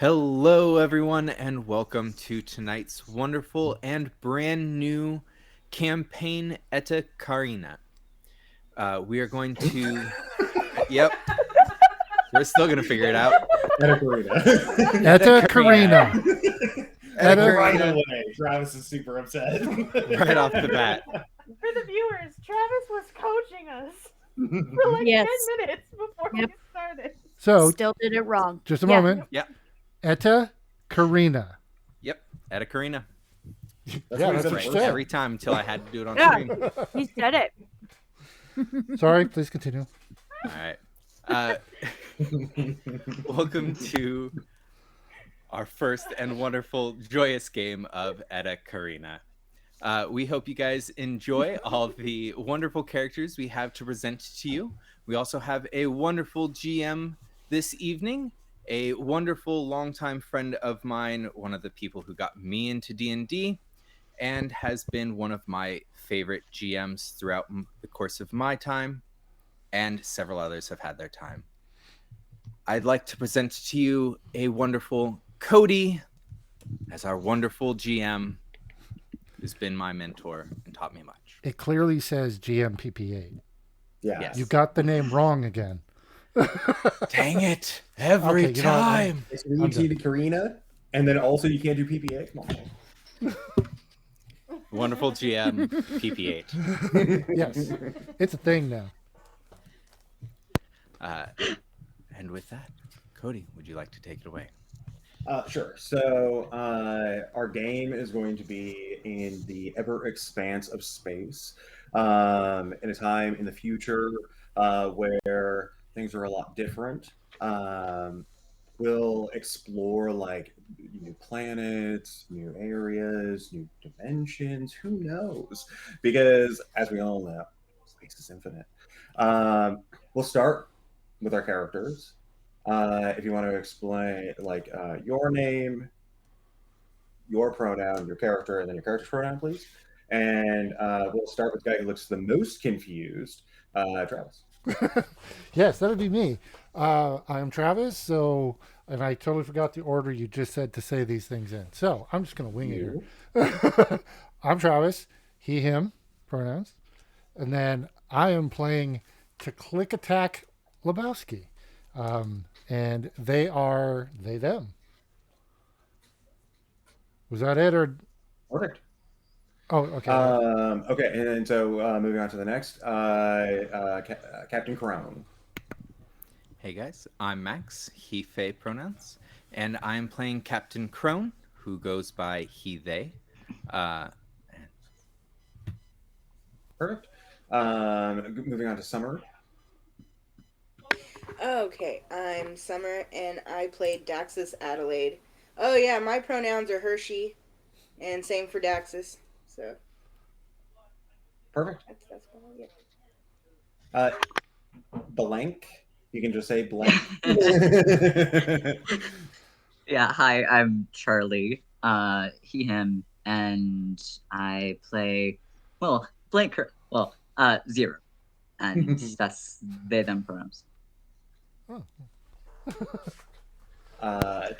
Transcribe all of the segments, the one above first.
Hello, everyone, and welcome to tonight's wonderful and brand new campaign, Eta Carinae. We are going to. Yep, we're still going to figure it out. Eta Carinae. Eta Carinae. Eta Right Carinae, away, Travis is super upset. right off the bat. For the viewers, Travis was coaching us for like Yes. 10 minutes before Yep. we started. So, Still did it wrong. just a Yeah. moment. Yep. Eta Carinae. Yep, Eta Carinae. Yeah, what that's he what said you Right, first. said. every time until I had to do it on Yeah. screen. He said it. Sorry, please continue. All right. Welcome to our first and wonderful, joyous game of Eta Carinae. We hope you guys enjoy all the wonderful characters we have to present to you. We also have a wonderful GM this evening, a wonderful longtime friend of mine, one of the people who got me into D&D, and has been one of my favorite GMs throughout the course of my time, and several others have had their time. I'd like to present to you a wonderful Cody as our wonderful GM, who's been my mentor and taught me much. It clearly says GMPP8. Yeah. Yes. You got the name wrong again. Dang it! Every Okay, you know what, time. It's ET to Carina, and then also you can't do PPA. Come on. Wonderful GM, PP8. Yes, it's a thing now. And with that, Cody, would you like to take it away? Sure. So our game is going to be in the ever expanse of space, in a time in the future where things are a lot different. We'll explore like new planets, new areas, new dimensions. Who knows? Because as we all know, space is infinite. We'll start with our characters. If you want to explain like your name, your pronoun, your character, and then your character's pronoun, please. And we'll start with the guy who looks the most confused, Travis. Yes, that would be me. I'm Travis, and I totally forgot the order you just said to say these things in. So I'm just going to wing it You. here. I'm Travis, he, him, pronouns. And then I am playing to Click Attack Lebowski. And they are they, them. Was that it? Or Perfect. oh, okay. Okay, and so moving on to the next, Captain Crone. Hey guys, I'm Max, he, Faye pronouns, and I'm playing Captain Crone, who goes by he, they. Perfect. Moving on to Summer. Okay, I'm Summer, and I played Daxus Adelaide. Oh yeah, my pronouns are Hershey, and same for Daxus. So Perfect. that's what I'll get. Blank. You can just say blank. Yeah, hi, I'm Charlie, he, him, and I play, Zero, and that's they, them pronouns.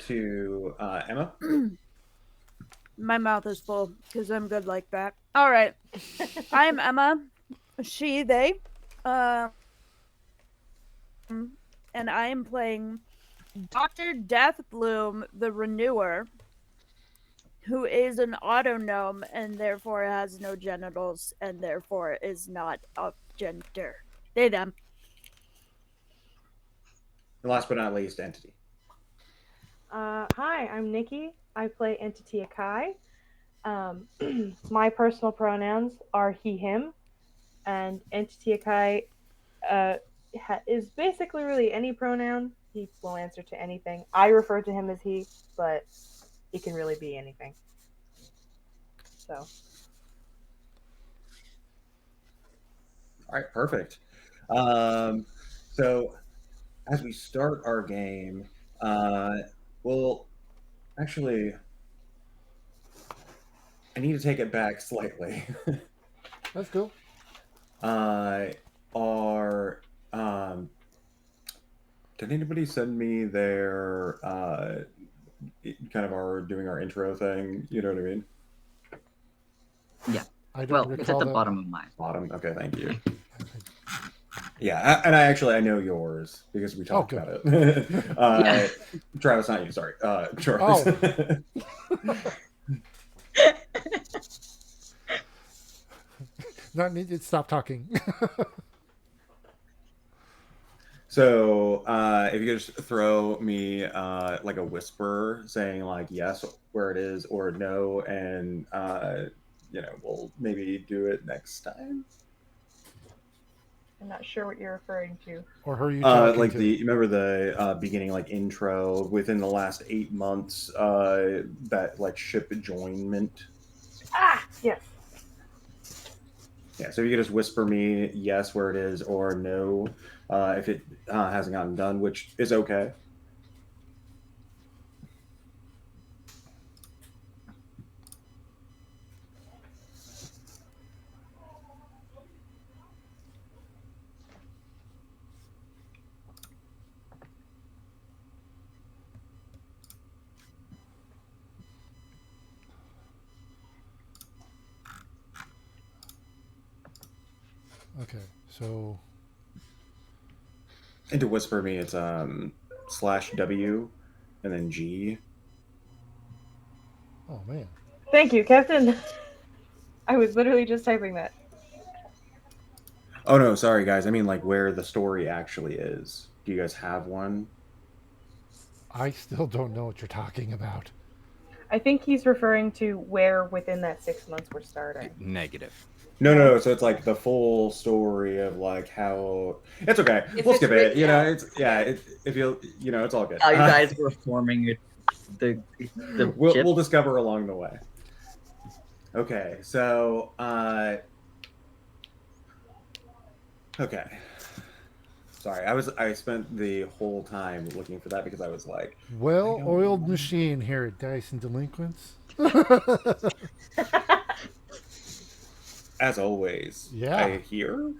To Emma. My mouth is full because I'm good like that. All right. I'm Emma. She, they. And I am playing Dr. Deathbloom, the Renewer, who is an autognome and therefore has no genitals and therefore is not of gender. They, them. And last but not least, Entity. Hi, I'm Nikki. I play Entity Akai. My personal pronouns are he, him, and Entity Akai is basically really any pronoun. He will answer to anything. I refer to him as he, but he can really be anything. So. All right, perfect. So as we start our game, well, actually, I need to take it back slightly. That's cool. Did anybody send me their kind of are doing our intro thing. You know what I mean? Yeah. I don't Well, it's at recall the that. bottom of mine. Bottom. Okay, thank you. Yeah, and I know yours because we talked good. about it. Yeah. Travis, not you. Sorry, Travis. Not needed. Stop talking. So if you could just throw me like a whisper saying like yes where it is or no, and we'll maybe do it next time. I'm not sure what you're referring to. Or who are you talking Like to? remember the beginning like intro within the last 8 months that like ship adjournment. Ah, yes. Yeah, so you can just whisper me yes where it is or no if it hasn't gotten done, which is okay. Okay, so And to whisper me, it's /W and then G. oh man, Thank you, Captain. I was literally just typing that. Oh no, sorry guys. I mean like where the story actually is. Do you guys have one? I still don't know what you're talking about. I think he's referring to where within that 6 months we're starting. Negative. No. So it's like the full story of like how it's okay. If We'll it's skip it. written You know, out. it's if it's all good. How you guys were forming the we'll ship. we'll discover along the way. Okay, so okay. Sorry, I spent the whole time looking for that because I was like, Well-oiled machine here at Dice and Delinquents. as always, Yeah. I hear.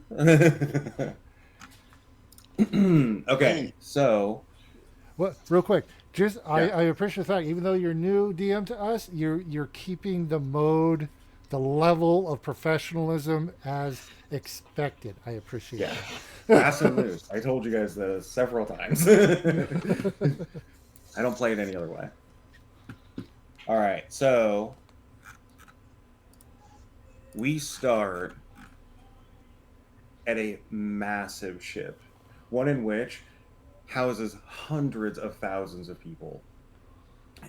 Okay, so What? Real quick, just Yeah. I appreciate the fact, even though you're new DM to us, you're keeping the mode, the level of professionalism as expected. I appreciate yeah, that. fast and loose. I told you guys this several times. I don't play it any other way. All right, so we start at a massive ship, one in which houses hundreds of thousands of people.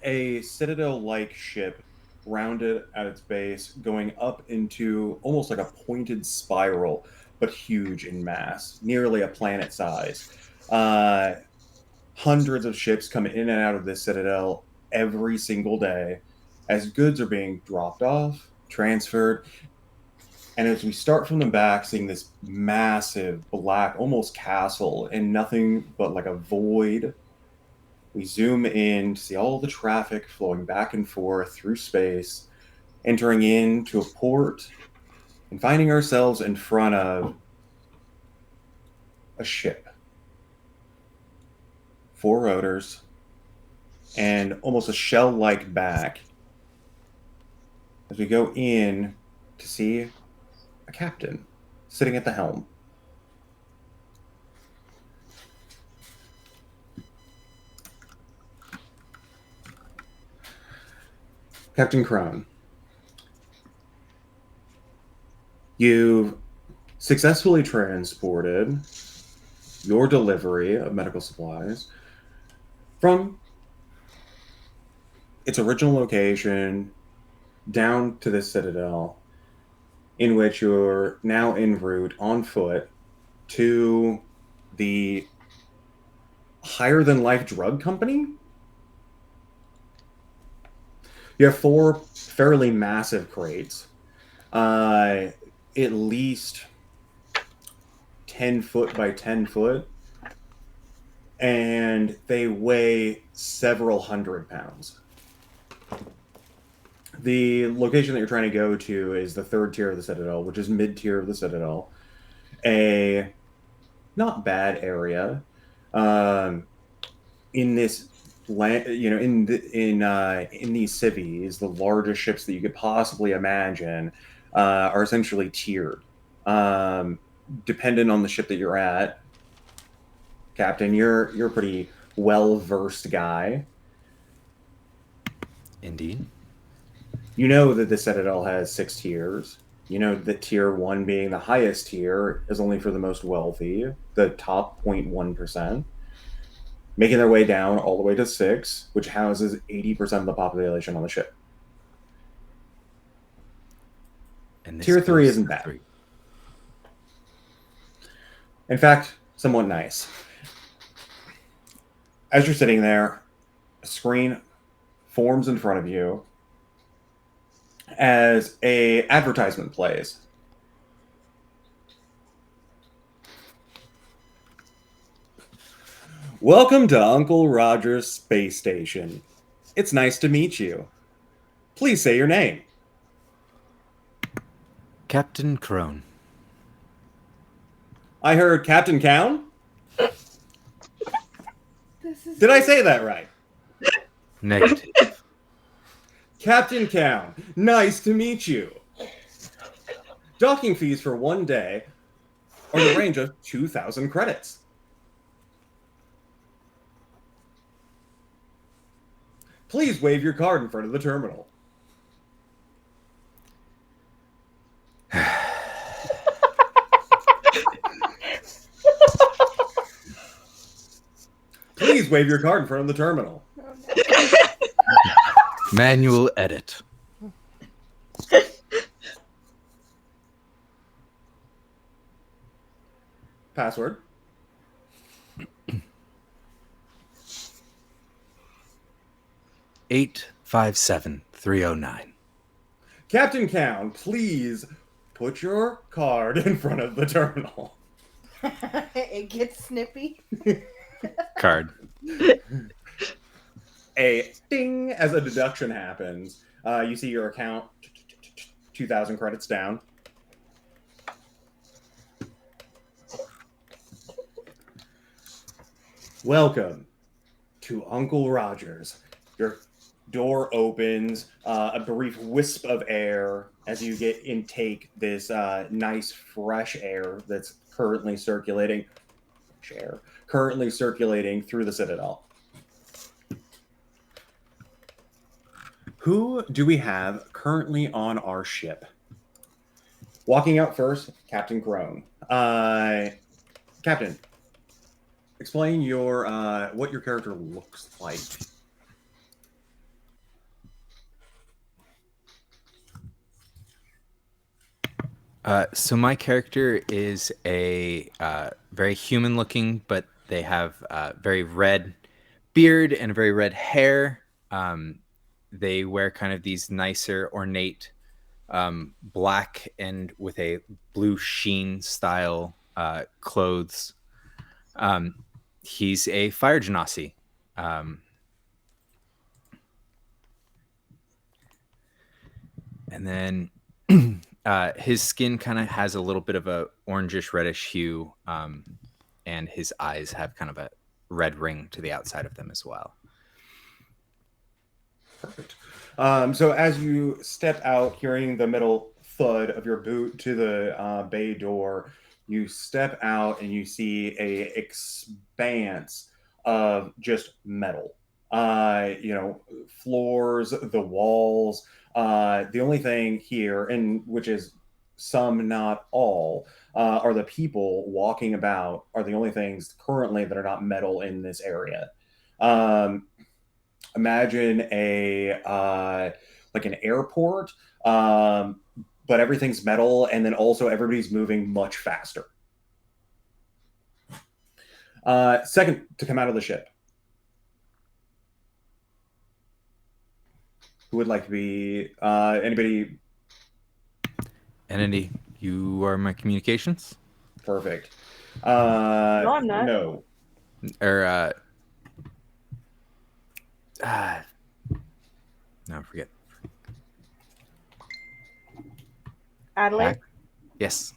A citadel-like ship, rounded at its base, going up into almost like a pointed spiral, but huge in mass, nearly a planet size. Uh, Hundreds of ships come in and out of this citadel every single day as goods are being dropped off, transferred, and as we start from the back, seeing this massive black, almost castle, and nothing but like a void, we zoom in to see all the traffic flowing back and forth through space, entering into a port, and finding ourselves in front of a ship. 4 rotors, and almost a shell-like back as we go in to see a captain sitting at the helm. Captain Crone, you've successfully transported your delivery of medical supplies from its original location down to this citadel, in which you're now en route on foot to the higher than life drug company. You have 4 fairly massive crates, at least 10 foot by 10 foot, and they weigh several hundred pounds. The location that you're trying to go to is the 3rd tier of the Citadel, which is mid-tier of the Citadel. A not bad area in this in these cities, the largest ships that you could possibly imagine are essentially tiered, um, dependent on the ship that you're at. Captain, you're a pretty well versed guy. Indeed. You know that the Citadel has 6 tiers. You know that tier 1 being the highest tier is only for the most wealthy, the top 0.1%, making their way down all the way to 6, which houses 80% of the population on the ship. And this Tier 3 goes isn't to bad. 3. In fact, somewhat nice. As you're sitting there, a screen forms in front of you as a advertisement plays. Welcome to Uncle Roger's Space Station. It's nice to meet you. Please say your name. Captain Crone. I heard Captain Cown. Did I say that right? Negative. Captain Cown, nice to meet you. Docking fees for 1 day are the range of 2,000 credits. Please wave your card in front of the terminal. Please wave your card in front of the terminal. Manual edit. Password. $857,309. Captain Cown, please put your card in front of the terminal. It gets snippy. Card. A ding as a deduction happens. You see your account 2,000 credits down. Welcome to Uncle Roger's. Your door opens, a brief wisp of air as you get intake this nice fresh air that's currently circulating through the Citadel. Who do we have currently on our ship? Walking out first, Captain Crone. Captain, explain your what your character looks like. So my character is a very human-looking, but they have very red beard and very red hair. They wear kind of these nicer, ornate, black and with a blue sheen style clothes. He's a fire genasi. And then his skin kind of has a little bit of a orangish reddish hue, and his eyes have kind of a red ring to the outside of them as well. Perfect. So as you step out, hearing the metal thud of your boot to the bay door, you step out and you see a expanse of just metal. Floors, the walls. The only thing here, and which is some, not all, are the people walking about, are the only things currently that are not metal in this area. Imagine like an airport, but everything's metal, and then also everybody's moving much faster. Second to come out of the ship. Who would like to be anybody? Entity, you are my communications? Perfect. No, I'm not. No. Or no, forget. Adelaide? Yes.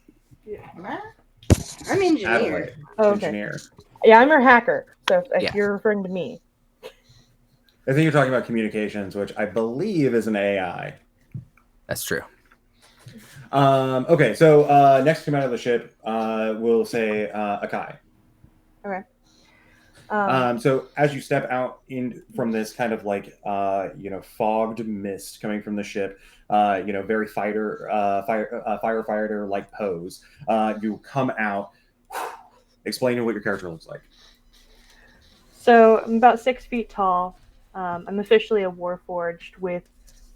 I'm engineer. Adelaide. Oh, okay. Engineer. Yeah, I'm your hacker. So if Yeah. you're referring to me. I think you're talking about communications, which I believe is an AI. That's true. Okay, so next to come out of the ship, we'll say Akai. Okay. So as you step out in from this kind of like fogged mist coming from the ship, very firefighter like pose, you come out. Explaining what your character looks like. So I'm about 6 feet tall. I'm officially a warforged with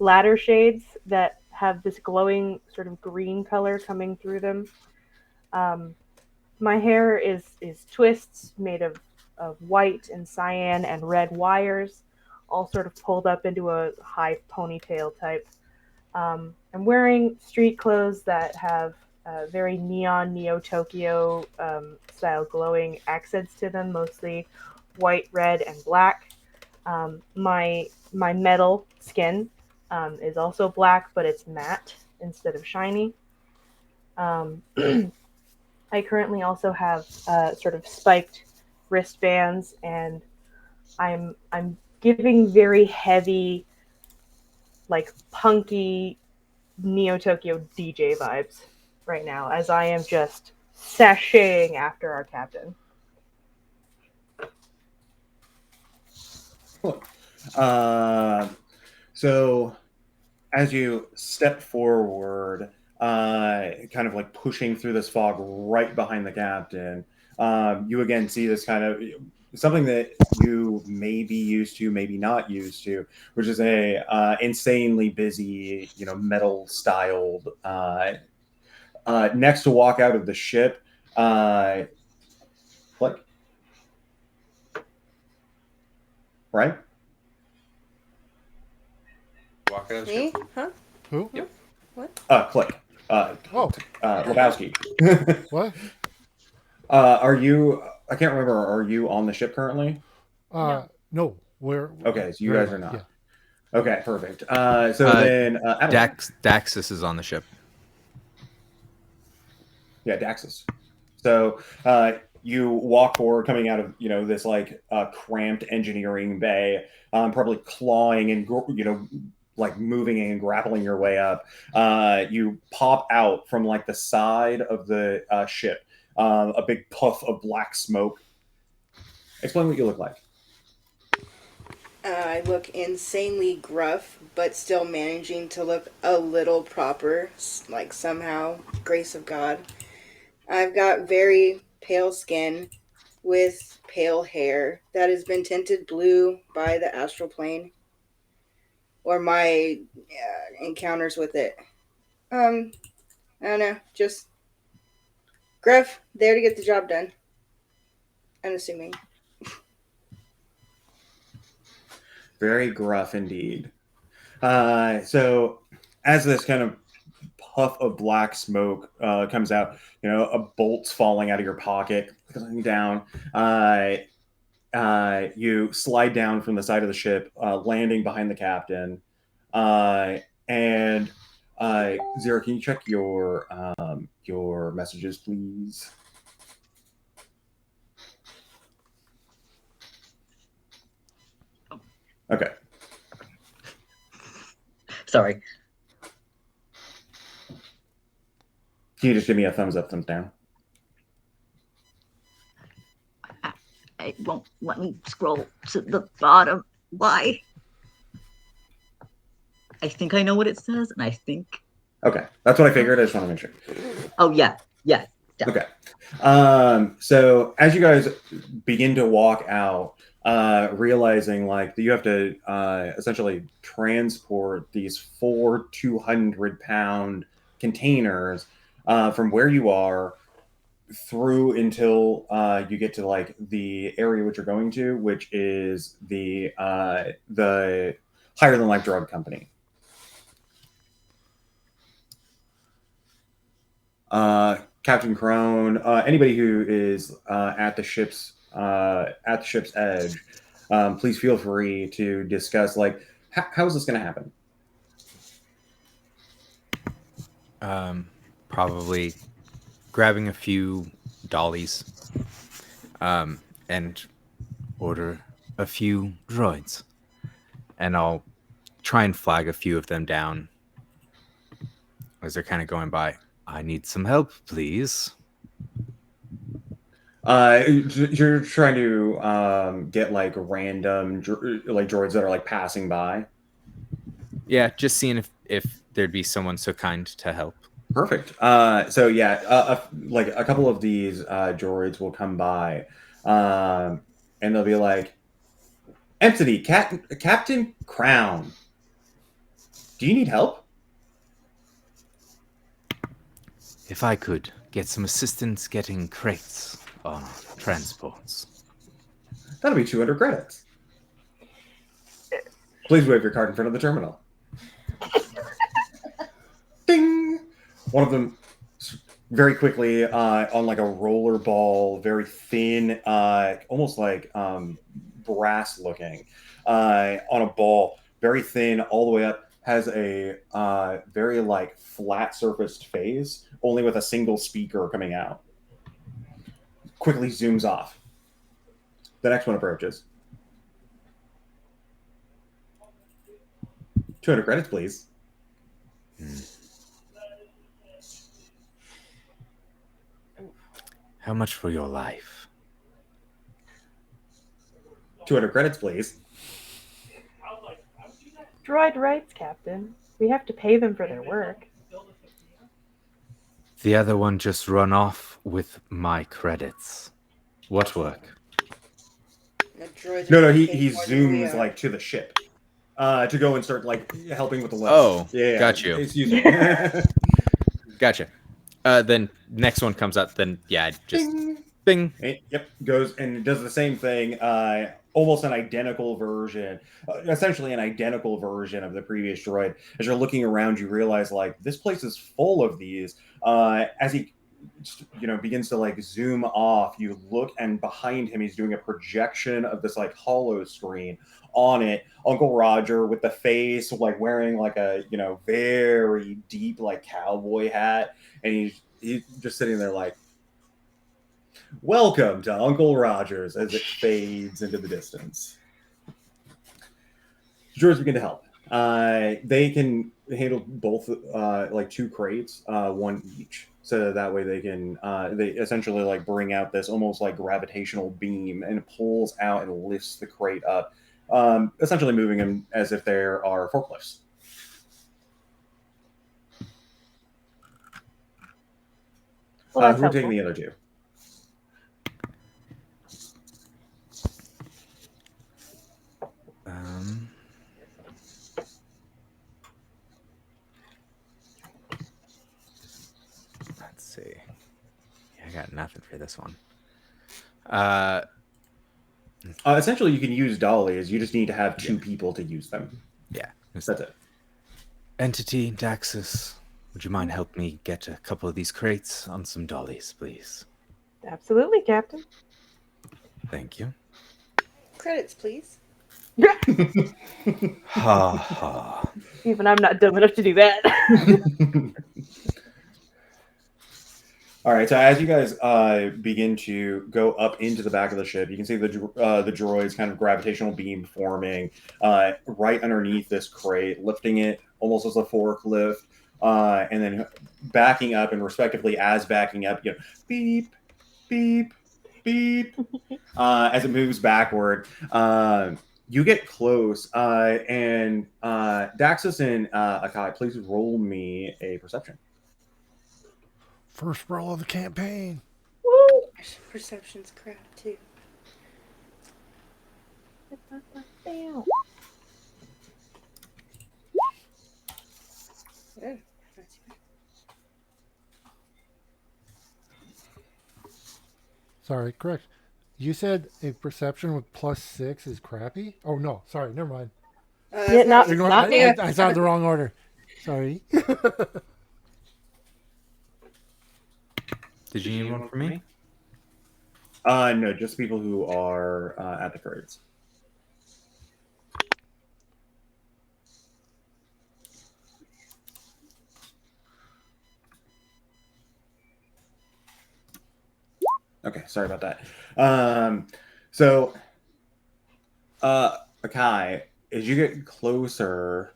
ladder shades that have this glowing sort of green color coming through them. Um, my hair is twists made of white and cyan and red wires, all sort of pulled up into a high ponytail type. I'm wearing street clothes that have very neon Neo Tokyo style glowing accents to them, mostly white, red, and black. My metal skin is also black, but it's matte instead of shiny. Um, I currently also have sort of spiked wristbands, and I'm giving very heavy, like punky Neo Tokyo DJ vibes right now, as I am just sashaying after our captain. So as you step forward, kind of like pushing through this fog right behind the captain, you again see this kind of something that you may be used to, maybe not used to, which is a insanely busy, metal styled. Next to walk out of the ship, click, right? Walk out of the Me? ship. Huh? Who? Yep. What? Click. Oh, Lebowski. what? Are you? I can't remember. Are you on the ship currently? No. We're Okay, so you very guys are well, not. Yeah. Okay, perfect. So then, Adeline. Daxus is on the ship. Yeah, Daxus. So you walk forward, coming out of this like cramped engineering bay, probably clawing and like moving and grappling your way up. You pop out from like the side of the ship, a big puff of black smoke. Explain what you look like. I look insanely gruff, but still managing to look a little proper, like somehow, grace of God. I've got very pale skin with pale hair that has been tinted blue by the astral plane or my encounters with it. I don't know, just gruff, there to get the job done. Unassuming. Very gruff indeed. So as this kind of puff of black smoke comes out, a bolt's falling out of your pocket, coming down. You slide down from the side of the ship, landing behind the captain. And Zero, can you check your messages, please? Okay. Sorry. Can you just give me a thumbs up, thumbs down? It won't let me scroll to the bottom. Why? I think I know what it says, and I think. Okay, that's what I figured. I just want to make sure. Oh yeah. Okay. So as you guys begin to walk out, realizing like that you have to essentially transport these 4 200-pound containers from where you are through until you get to like the area which you're going to, which is the higher than life drug company. Captain Crone, anybody who is at the ship's edge, please feel free to discuss like how is this going to happen. Probably grabbing a few dollies, and order a few droids. and I'll try and flag a few of them down as they're kind of going by. I need some help, please. You're trying to get like random like droids that are like passing by. Yeah, just seeing if there'd be someone so kind to help. Perfect. So yeah, like a couple of these droids will come by, and they'll be like, "Entity, Captain Crown, do you need help?" If I could get some assistance getting crates on transports. That'll be 200 credits. Please wave your card in front of the terminal. Ding! One of them very quickly on like a roller ball, very thin, almost like brass looking, on a ball, very thin all the way up, has a very like flat surfaced face, only with a single speaker coming out. Quickly zooms off. The next one approaches. 200 credits, please. How much for your life? 200 credits, please. Droid rights, Captain. We have to pay them for their work. The other one just run off with my credits. What work? The droids are No, getting he paid more than we zooms are. like to the ship to go and start like helping with the lift. Oh, yeah, got you. Excuse me. Gotcha. Then next one comes up. Then yeah, just Ding. bing. Yep, goes and does the same thing. Almost an identical version, essentially an identical version of the previous droid. As you're looking around, you realize like this place is full of these. As he, begins to like zoom off, you look, and behind him, he's doing a projection of this like hollow screen. On it, Uncle Roger with the face, like wearing like a very deep like cowboy hat, and he's just sitting there like, "Welcome to Uncle Rogers," as it fades into the distance. Droids begin to help. They can handle both, like 2 crates, one each, so that way they can they essentially like bring out this almost like gravitational beam, and it pulls out and lifts the crate up, essentially moving them as if there are forklifts. Well, that's Who are taking helpful. the other 2? Let's see. Yeah, I got nothing for this one. Essentially, you can use dollies. You just need to have 2 people to use them. Yeah. That's it. Entity, Daxus, would you mind help me get a couple of these crates on some dollies, please? Absolutely, Captain. Thank you. Credits, please. Ha ha. Even I'm not dumb enough to do that. All right, so as you guys begin to go up into the back of the ship, you can see the droid's kind of gravitational beam forming right underneath this crate, lifting it almost as a forklift, and then backing up, and respectively as backing up, beep, beep, beep, as it moves backward. You get close, and Daxus and Akai, please roll me a perception. First roll of the campaign. Woo! Perception's crap too. Damn. Yeah, not too bad. Sorry, correct. You said a perception with +6 is crappy? Oh, no. Sorry, never mind. Yeah, not Ignore, me. I saw the wrong order. Sorry. Did you need one from me? No, just people who are at the crates. Okay, sorry about that. So, Akai, as you get closer,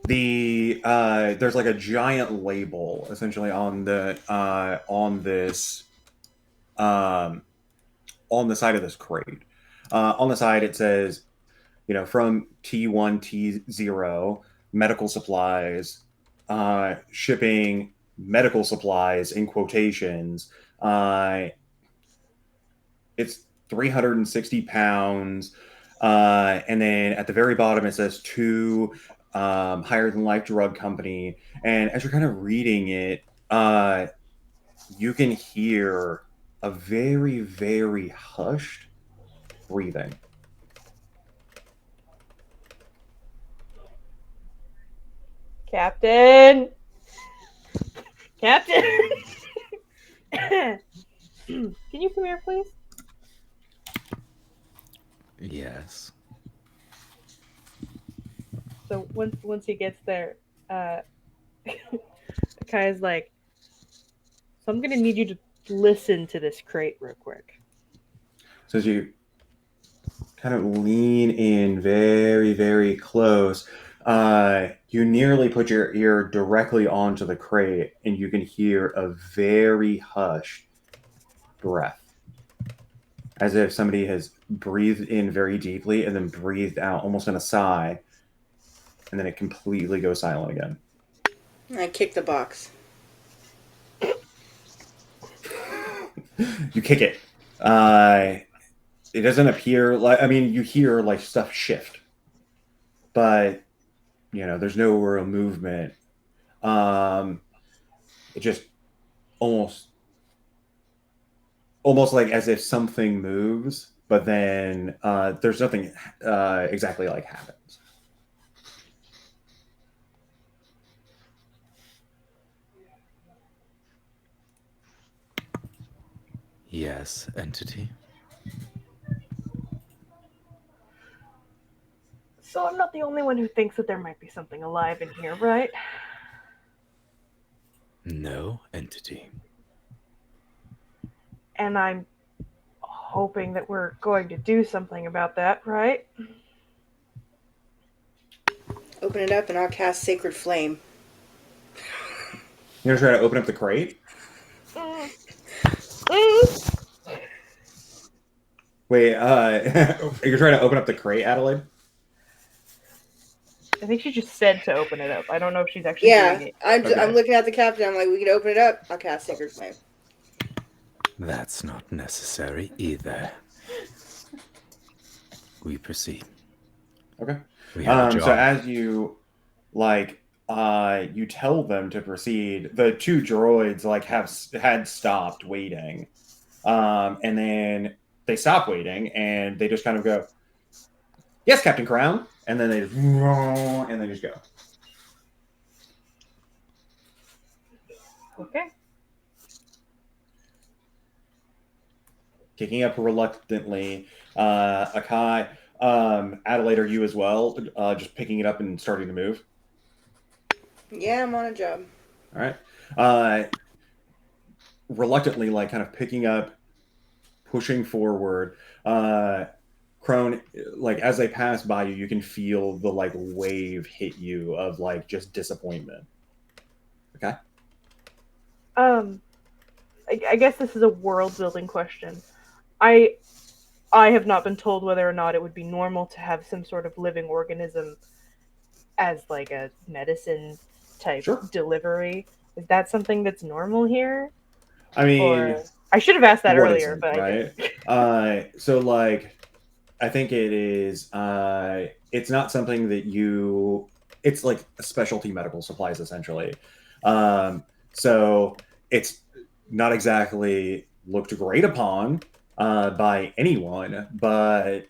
there's like a giant label essentially on the on this on the side of this crate. On the side, it says, from T1 T0 medical supplies, shipping medical supplies in quotations. It's 360 pounds. And then at the very bottom, it says to higher than life drug company. And as you're kind of reading it, you can hear a very, very hushed breathing. Captain! Captain! Can you come here, please? Yes. So once he gets there, Kai's like, so I'm gonna need you to listen to this crate real quick. So as you kind of lean in very, very close, you nearly put your ear directly onto the crate, and you can hear a very hushed breath, as if somebody has breathed in very deeply and then breathed out almost in a sigh, and then it completely goes silent again. I kick the box. You kick it. It doesn't appear like, you hear like stuff shift, but there's no real movement. It just almost like as if something moves, but then there's nothing exactly like happens. Yes, entity. So I'm not the only one who thinks that there might be something alive in here, right? No, entity. And I'm hoping that we're going to do something about that, right? Open it up and I'll cast Sacred Flame. You're gonna try to open up the crate? Wait, you're trying to open up the crate, Adelaide? I think she just said to open it up. I don't know if she's actually doing it. I'm looking at the captain. I'm like, we can open it up. I'll cast Sacred Flame. That's not necessary either. We proceed. Okay. We have a job. So as you you tell them to proceed, the two droids had stopped waiting, and then they stop waiting and they just kind of go, "Yes, Captain Crown," and then they just go. Okay. Kicking up reluctantly, Akai, Adelaide, are you as well? Just picking it up and starting to move. Yeah, I'm on a job. All right. Reluctantly, kind of picking up, pushing forward. Crone, as they pass by you, you can feel the wave hit you of just disappointment. Okay. I guess this is a world building question. I have not been told whether or not it would be normal to have some sort of living organism as a medicine type delivery. Is that something that's normal here? I mean, I should have asked that earlier, but right? I think it is. It's not something that you. It's like specialty medical supplies, essentially. So it's not exactly looked great upon by anyone, but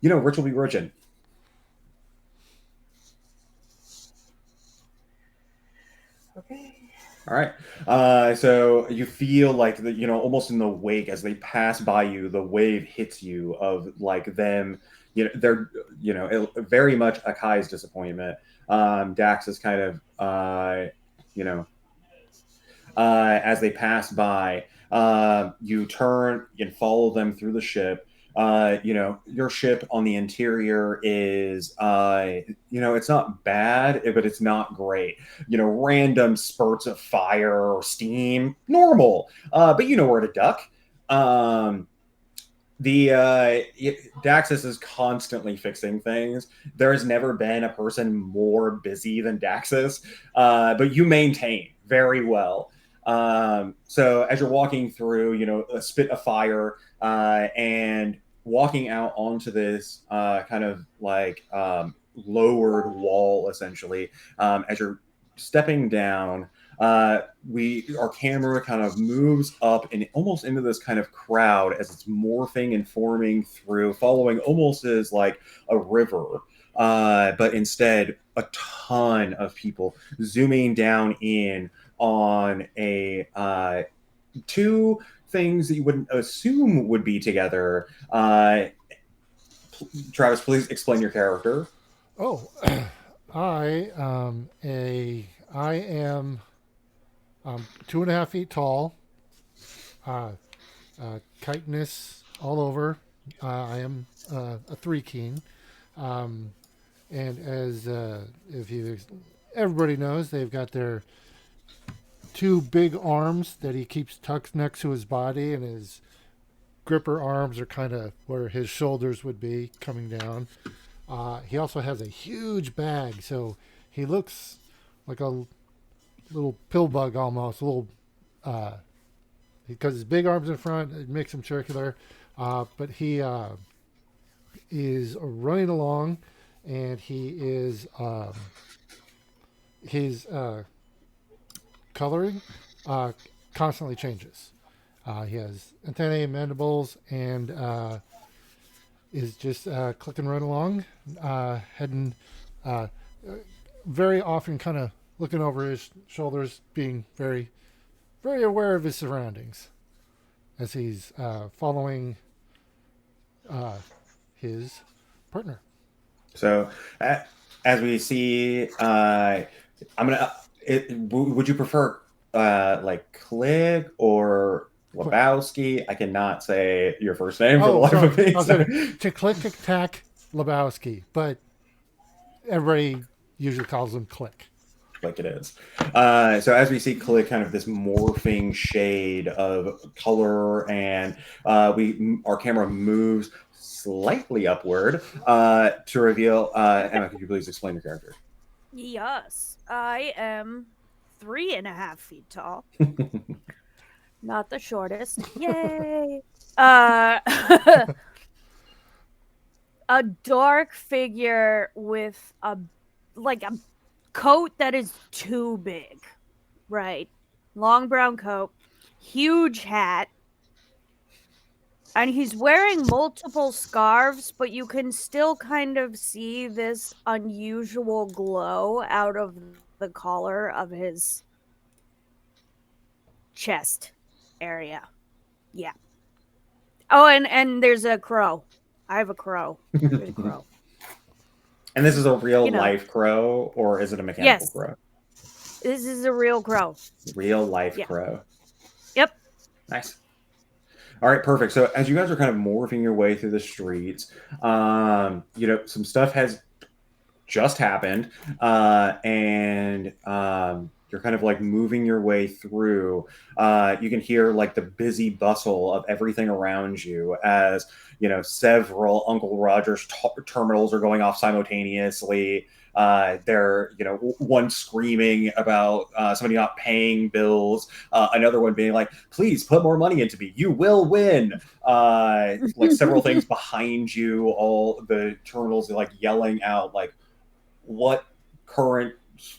rich will be rich. Okay. All right. So you feel almost in the wake as they pass by you, the wave hits you of them. They're very much Akai's disappointment. Dax is kind of as they pass by. You turn and follow them through the ship. Your ship on the interior is, it's not bad, but it's not great. Random spurts of fire or steam, normal, but you know where to duck. Um, the Daxus is constantly fixing things. There has never been a person more busy than Daxus, but you maintain very well. So as you're walking through, a spit of fire, and walking out onto this kind of like lowered wall, essentially, as you're stepping down, our camera kind of moves up and almost into this kind of crowd as it's morphing and forming through, following almost as like a river, but instead a ton of people zooming down in on a two things that you wouldn't assume would be together. Travis, please explain your character. Oh, I am 2.5 feet tall, chitinous all over. I am a three keen, and as if you everybody knows, they've got their two big arms that he keeps tucked next to his body, and his gripper arms are kind of where his shoulders would be coming down. He also has a huge bag, so he looks like a little pill bug almost, a little because his big arms in front, it makes him circular. But he is running along, and he is his coloring constantly changes. He has antennae and mandibles, and is just clicking right along, heading very often kind of looking over his shoulders, being very, very aware of his surroundings as he's following his partner. So, as we see, I'm gonna. Would you prefer like Click or Lebowski? I cannot say your first name for the life of me. To Click Attack Lebowski, but everybody usually calls him Click. Like it is. So as we see Click, kind of this morphing shade of color, and our camera moves slightly upward to reveal. Emma, could you please explain your character? Yes, I am 3.5 feet tall. Not the shortest. Yay! A dark figure with a coat that is too big. Right. Long brown coat, huge hat. And he's wearing multiple scarves, but you can still kind of see this unusual glow out of the collar of his chest area. Yeah. Oh, and there's a crow. I have a crow. There's a crow. And this is a real life crow, or is it a mechanical crow? This is a real crow. Real life crow. Yep. Nice. All right, perfect. So as you guys are kind of morphing your way through the streets, some stuff has just happened, and you're kind of like moving your way through. You can hear like the busy bustle of everything around you as several Uncle Rogers terminals are going off simultaneously. They're one screaming about somebody not paying bills, another one being like, please put more money into me, you will win. Like several things behind you, all the terminals are like yelling out like what current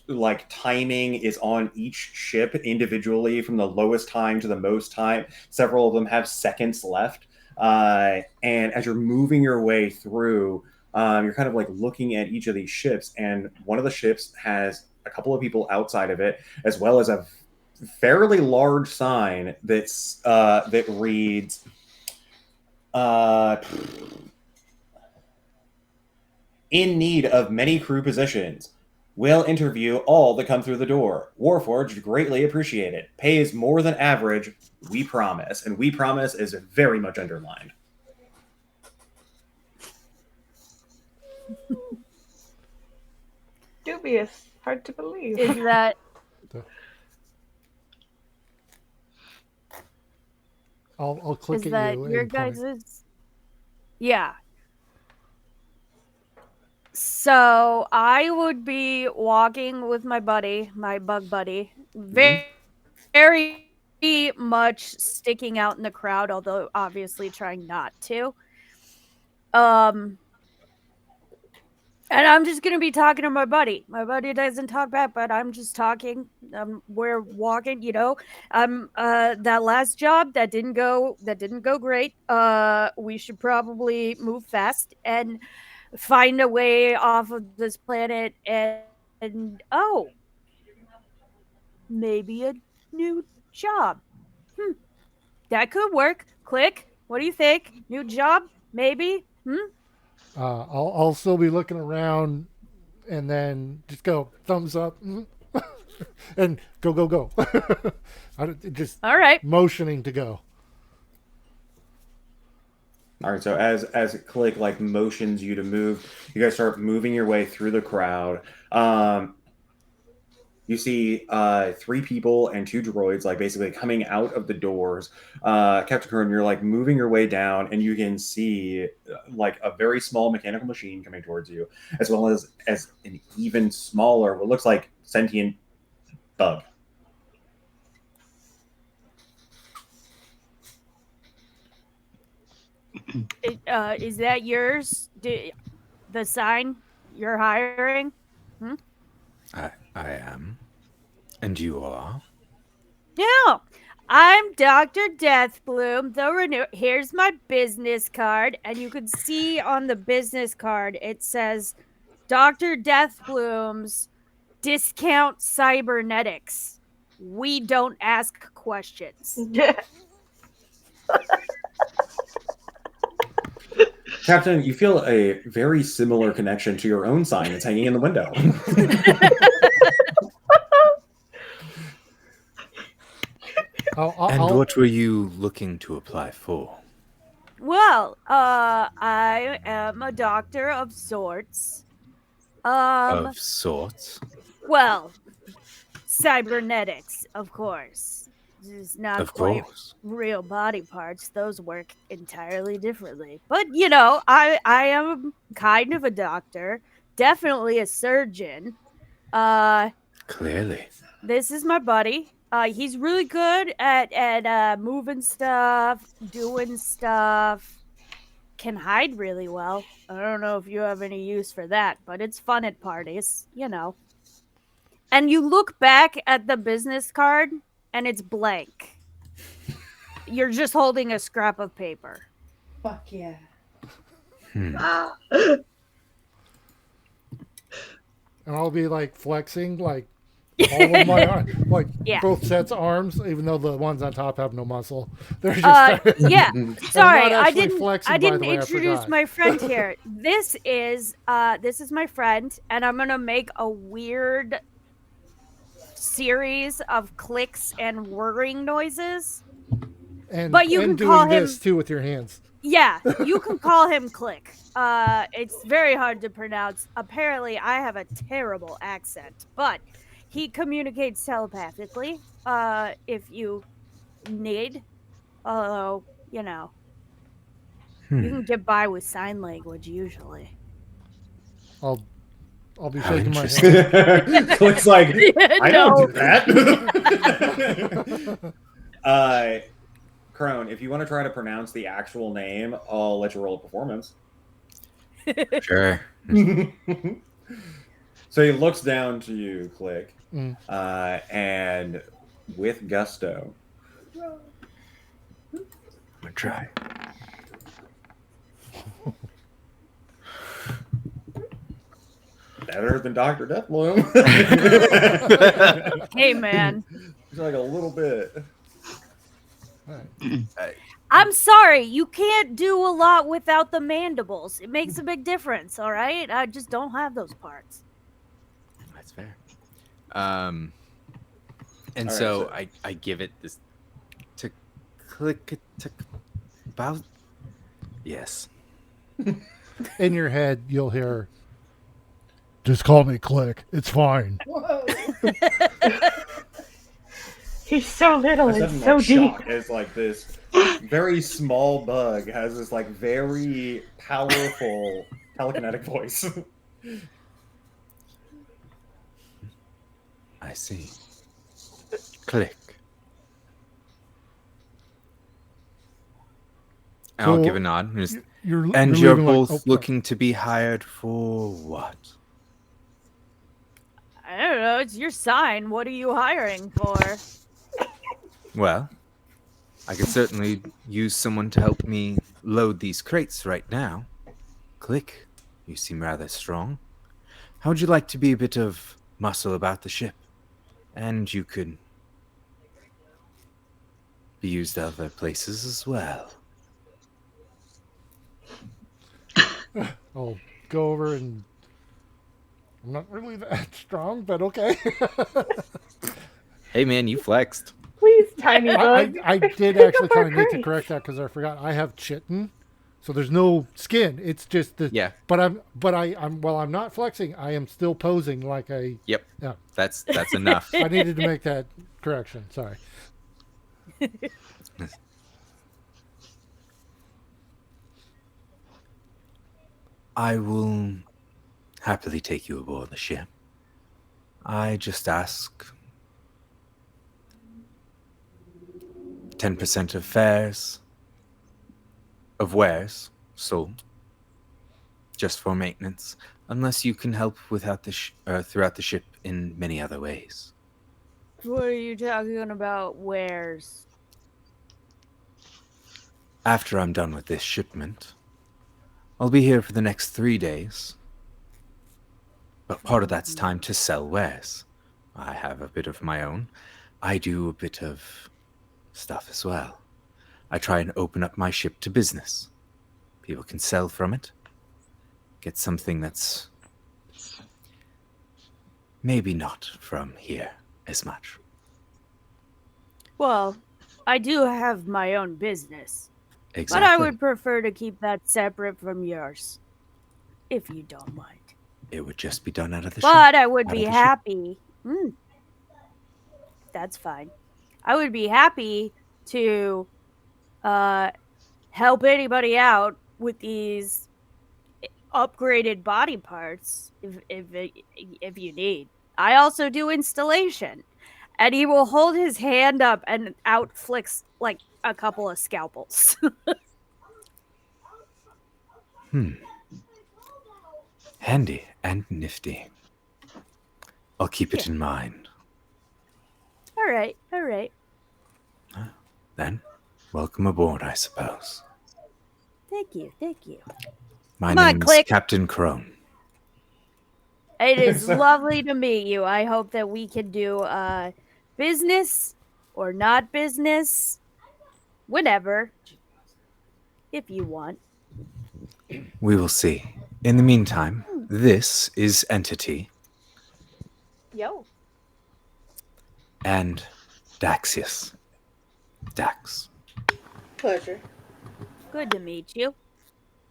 like timing is on each ship individually, from the lowest time to the most time. Several of them have seconds left, and as you're moving your way through, you're kind of like looking at each of these ships, and one of the ships has a couple of people outside of it, as well as a fairly large sign that reads in need of many crew positions. We'll interview all that come through the door. Warforged greatly appreciate it. Pays more than average, we promise. And we promise is very much underlined. Dubious. Hard to believe. Is that I'll click is at that you your and point. guys'? Yeah. So I would be walking with my buddy, my bug buddy, very much sticking out in the crowd, although obviously trying not to. And I'm just gonna be talking to my buddy. My buddy doesn't talk back, but I'm just talking. We're walking, that last job that didn't go great. We should probably move fast and find a way off of this planet and maybe a new job. That could work. Click. What do you think? New job? Maybe? I'll still be looking around, and then just go thumbs up, and go. Just All right. motioning to go. All right, so as Click like motions you to move, you guys start moving your way through the crowd. You see 3 people and 2 droids like basically coming out of the doors. Captain Kern, you're like moving your way down, and you can see like a very small mechanical machine coming towards you, as well as an even smaller, what looks like sentient bug. Is that yours? The sign you're hiring? I am. And you are? Yeah. I'm Dr. Deathbloom, the renew. Here's my business card, and you can see on the business card it says Dr. Deathbloom's discount cybernetics. We don't ask questions. Captain, you feel a very similar connection to your own sign that's hanging in the window. What were you looking to apply for? Well, I am a doctor of sorts. Of sorts? Well, cybernetics, of course. It's not quite real body parts. Those work entirely differently. But, I am kind of a doctor. Definitely a surgeon. Clearly. This is my buddy. He's really good at moving stuff, doing stuff. Can hide really well. I don't know if you have any use for that, but it's fun at parties, And you look back at the business card, and it's blank. You're just holding a scrap of paper. Fuck yeah. And I'll be like flexing, like all of my both sets of arms, even though the ones on top have no muscle. They're just yeah. Sorry, I didn't flexing, introduce my friend here. This is my friend, and I'm gonna make a weird series of clicks and whirring noises. But you can call him this too with your hands. Yeah, you can call him Click. It's very hard to pronounce. Apparently, I have a terrible accent, but he communicates telepathically. If you need, although you can get by with sign language usually. I'll be shaking my hand. Click's like, I don't do that. Crone, if you want to try to pronounce the actual name, I'll let you roll a performance. Sure. So he looks down to you, Click, and with gusto. I'm gonna try. Better than Dr. Deathbloom. Hey, man. It's like a little bit. I'm sorry, you can't do a lot without the mandibles. It makes a big difference, all right? I just don't have those parts. I That's fair. And All right, so so- I give it this to click to about. Yes. In your head, you'll hear, "Just call me Click. It's fine." Whoa! He's so little A and sudden so like deep. shock as like this very small bug has this like very powerful telekinetic voice. I see. Click. And I'll give a nod. And, just, and you're leaving both like, oh, looking to be hired for what? I don't know. It's your sign. What are you hiring for? Well, I could certainly use someone to help me load these crates right now. Click. You seem rather strong. How would you like to be a bit of muscle about the ship? And you could be used other places as well. I'll go over and I'm not really that strong, but okay. Hey man, you flexed. Please, tiny bug. I did Pick actually up our kind of need to crates. correct that because I forgot I have chitin, so there's no skin. It's just the Yeah. But I'm while I'm not flexing, I am still posing like a. Yep. Yeah. That's enough. I needed to make that correction. Sorry. I will happily take you aboard the ship. I just ask 10% of fares, of wares sold, just for maintenance, unless you can help without throughout the ship in many other ways. What are you talking about? Wares? After I'm done with this shipment, I'll be here for the next 3 days. But part of that's time to sell wares. I have a bit of my own. I do a bit of stuff as well. I try and open up my ship to business. People can sell from it. Get something that's maybe not from here as much. Well, I do have my own business. Exactly. But I would prefer to keep that separate from yours. If you don't mind. It would just be done out of the ship. But I would Out be of the ship. happy. That's fine. I would be happy to help anybody out with these upgraded body parts if you need. I also do installation. And he will hold his hand up and out flicks like a couple of scalpels. Handy and nifty. I'll keep it in mind. All right. Then, welcome aboard, I suppose. Thank you. My Come on, name's Click. Captain Crone. It is lovely to meet you. I hope that we can do business or not business, whenever, if you want. We will see. In the meantime, this is Entity Yo. and Daxius. Dax. Pleasure. Good to meet you.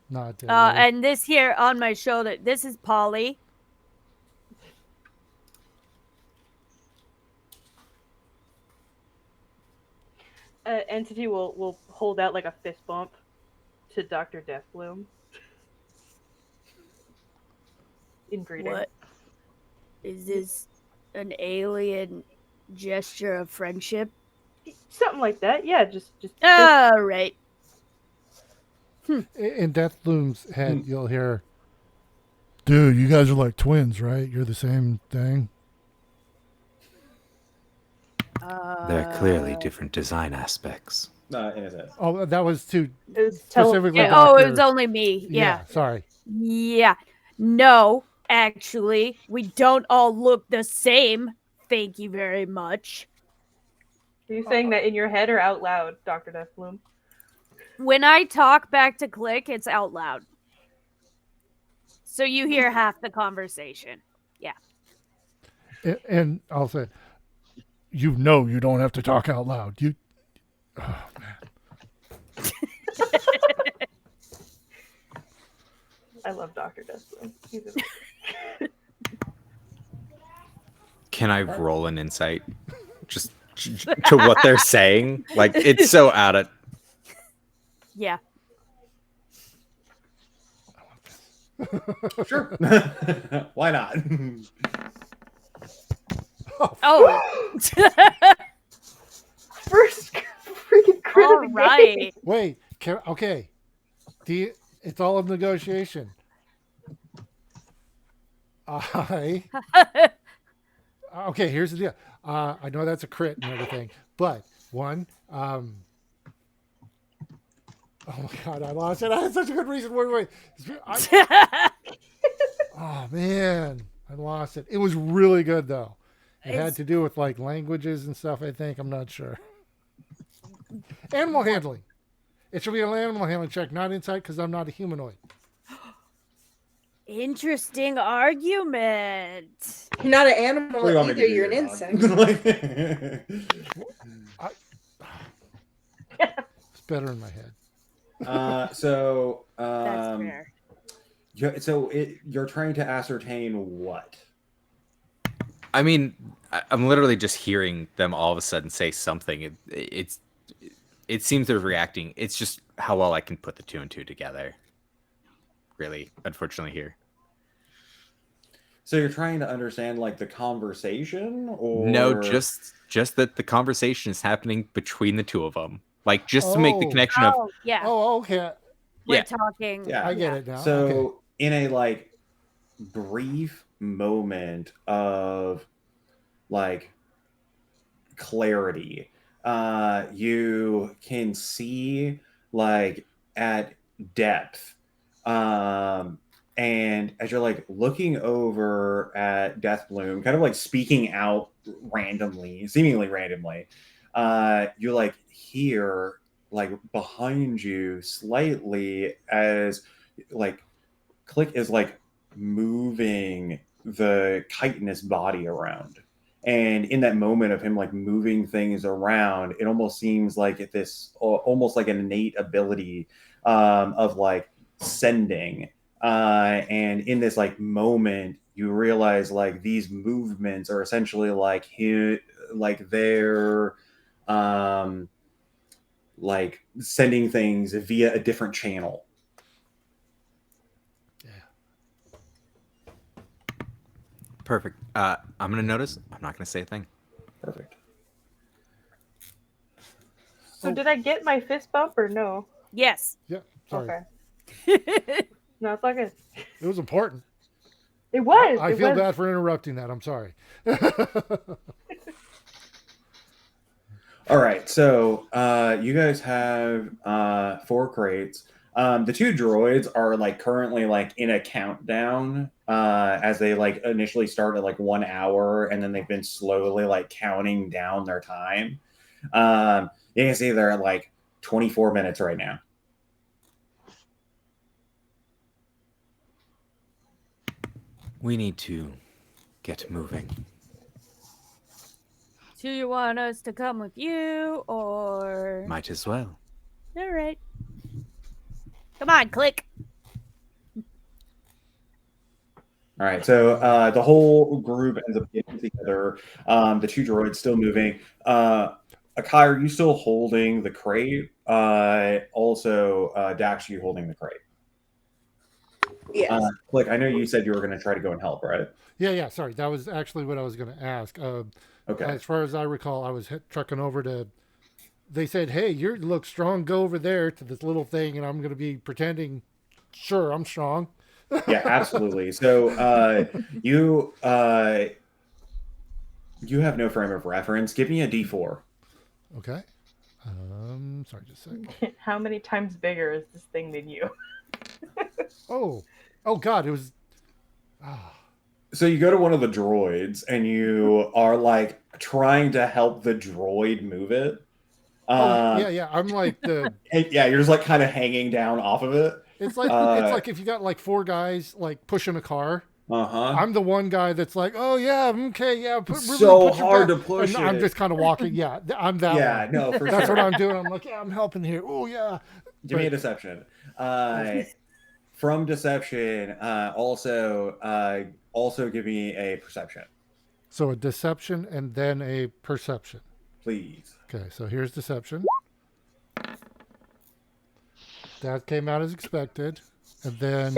Not. And this here on my shoulder, this is Polly. Entity will hold out like a fist bump to Dr. Deathbloom. In greeting. What? Is this an alien gesture of friendship? Something like that. Yeah, just All right. In Deathbloom's head, you'll hear, "Dude, you guys are like twins, right? You're the same thing." There are clearly different design aspects. In his head. Oh, that was too it was specifically. Yeah, Dr. it was only me. Yeah. Sorry. Yeah. No, actually, we don't all look the same. Thank you very much. Are you saying that in your head or out loud, Dr. Deathbloom? When I talk back to Click, it's out loud. So you hear half the conversation. Yeah. And I'll say, you know, you don't have to talk out loud. You, oh man, I love Dr. Deathbloom. He's a Can I roll an insight just to what they're saying? Like, it's so out of. Yeah. Sure. Why not? Oh. first freaking crit All of the game. right. wait, okay. It's all of negotiation. Okay, here's the deal. I know that's a crit and everything, but one, oh my god, I lost it. I had such a good reason. Wait. Oh man, I lost it. It was really good though. It had to do with like languages and stuff. I think I'm not sure. Animal handling. It should be an animal handling check, not insight, because I'm not a humanoid. Interesting argument. You're not an animal What do you want me either. to do You're an here, insect. It's better in my head. Dog? So, That's fair. you're trying to ascertain what? I mean, I'm literally just hearing them all of a sudden say something. It seems they're reacting. It's just how well I can put the two and two together. Really, unfortunately, here. So you're trying to understand like the conversation, or No, just that the conversation is happening between the two of them. Like, just to make the Oh. connection of. Oh, yeah. Oh, okay. We're Yeah. talking. Yeah. I get it now. So Okay. in a like brief moment of like clarity, you can see like at depth, and as you're like looking over at Deathbloom, kind of like speaking out randomly, seemingly randomly, you like hear like behind you slightly as like Click is like moving the chitinous body around. And in that moment of him like moving things around, it almost seems like this almost like an innate ability of like sending. And in this like moment, you realize like these movements are essentially like like they're like sending things via a different channel. Perfect. I'm gonna notice. I'm not gonna say a thing. Perfect. So did I get my fist bump or no? Yes. Yeah. Sorry. Okay. No, it's all good. It was important. It was. I feel bad for interrupting that. I'm sorry. All right, so you guys have 4 crates. The 2 droids are like currently like in a countdown as they like initially start at like 1 hour, and then they've been slowly like counting down their time. You can see they're at like 24 minutes right now. We need to get moving. Do you want us to come with you, or? Might as well. All right. Come on, click. All right, so the whole group ends up getting together. The 2 droids still moving. Akai, are you still holding the crate? Also, Dax, you holding the crate? Yes. Click, I know you said you were going to try to go and help, right? Yeah. Sorry, that was actually what I was going to ask. Okay. As far as I recall, I was trucking over to. They said, "Hey, you look strong. Go over there to this little thing," and I'm going to be pretending. Sure, I'm strong. Yeah, absolutely. So you have no frame of reference. Give me a D4. Okay. Sorry, just a second. How many times bigger is this thing than you? Oh God, it was. Ah. So you go to one of the droids and you are like trying to help the droid move it. Yeah. I'm like the. Yeah, you're just like kind of hanging down off of it. It's like if you got like 4 guys like pushing a car, Uh-huh. I'm the one guy that's like, oh yeah, okay, yeah, It's really so put your hard back. to push And I'm it. just kind of walking. Yeah, I'm that Yeah, one. no, for That's sure. what I'm doing. I'm like, yeah, I'm helping here. Oh yeah. Give me a But- deception. From deception, also give me a perception, So a deception and then a perception. please. Okay, so here's deception. That came out as expected. And then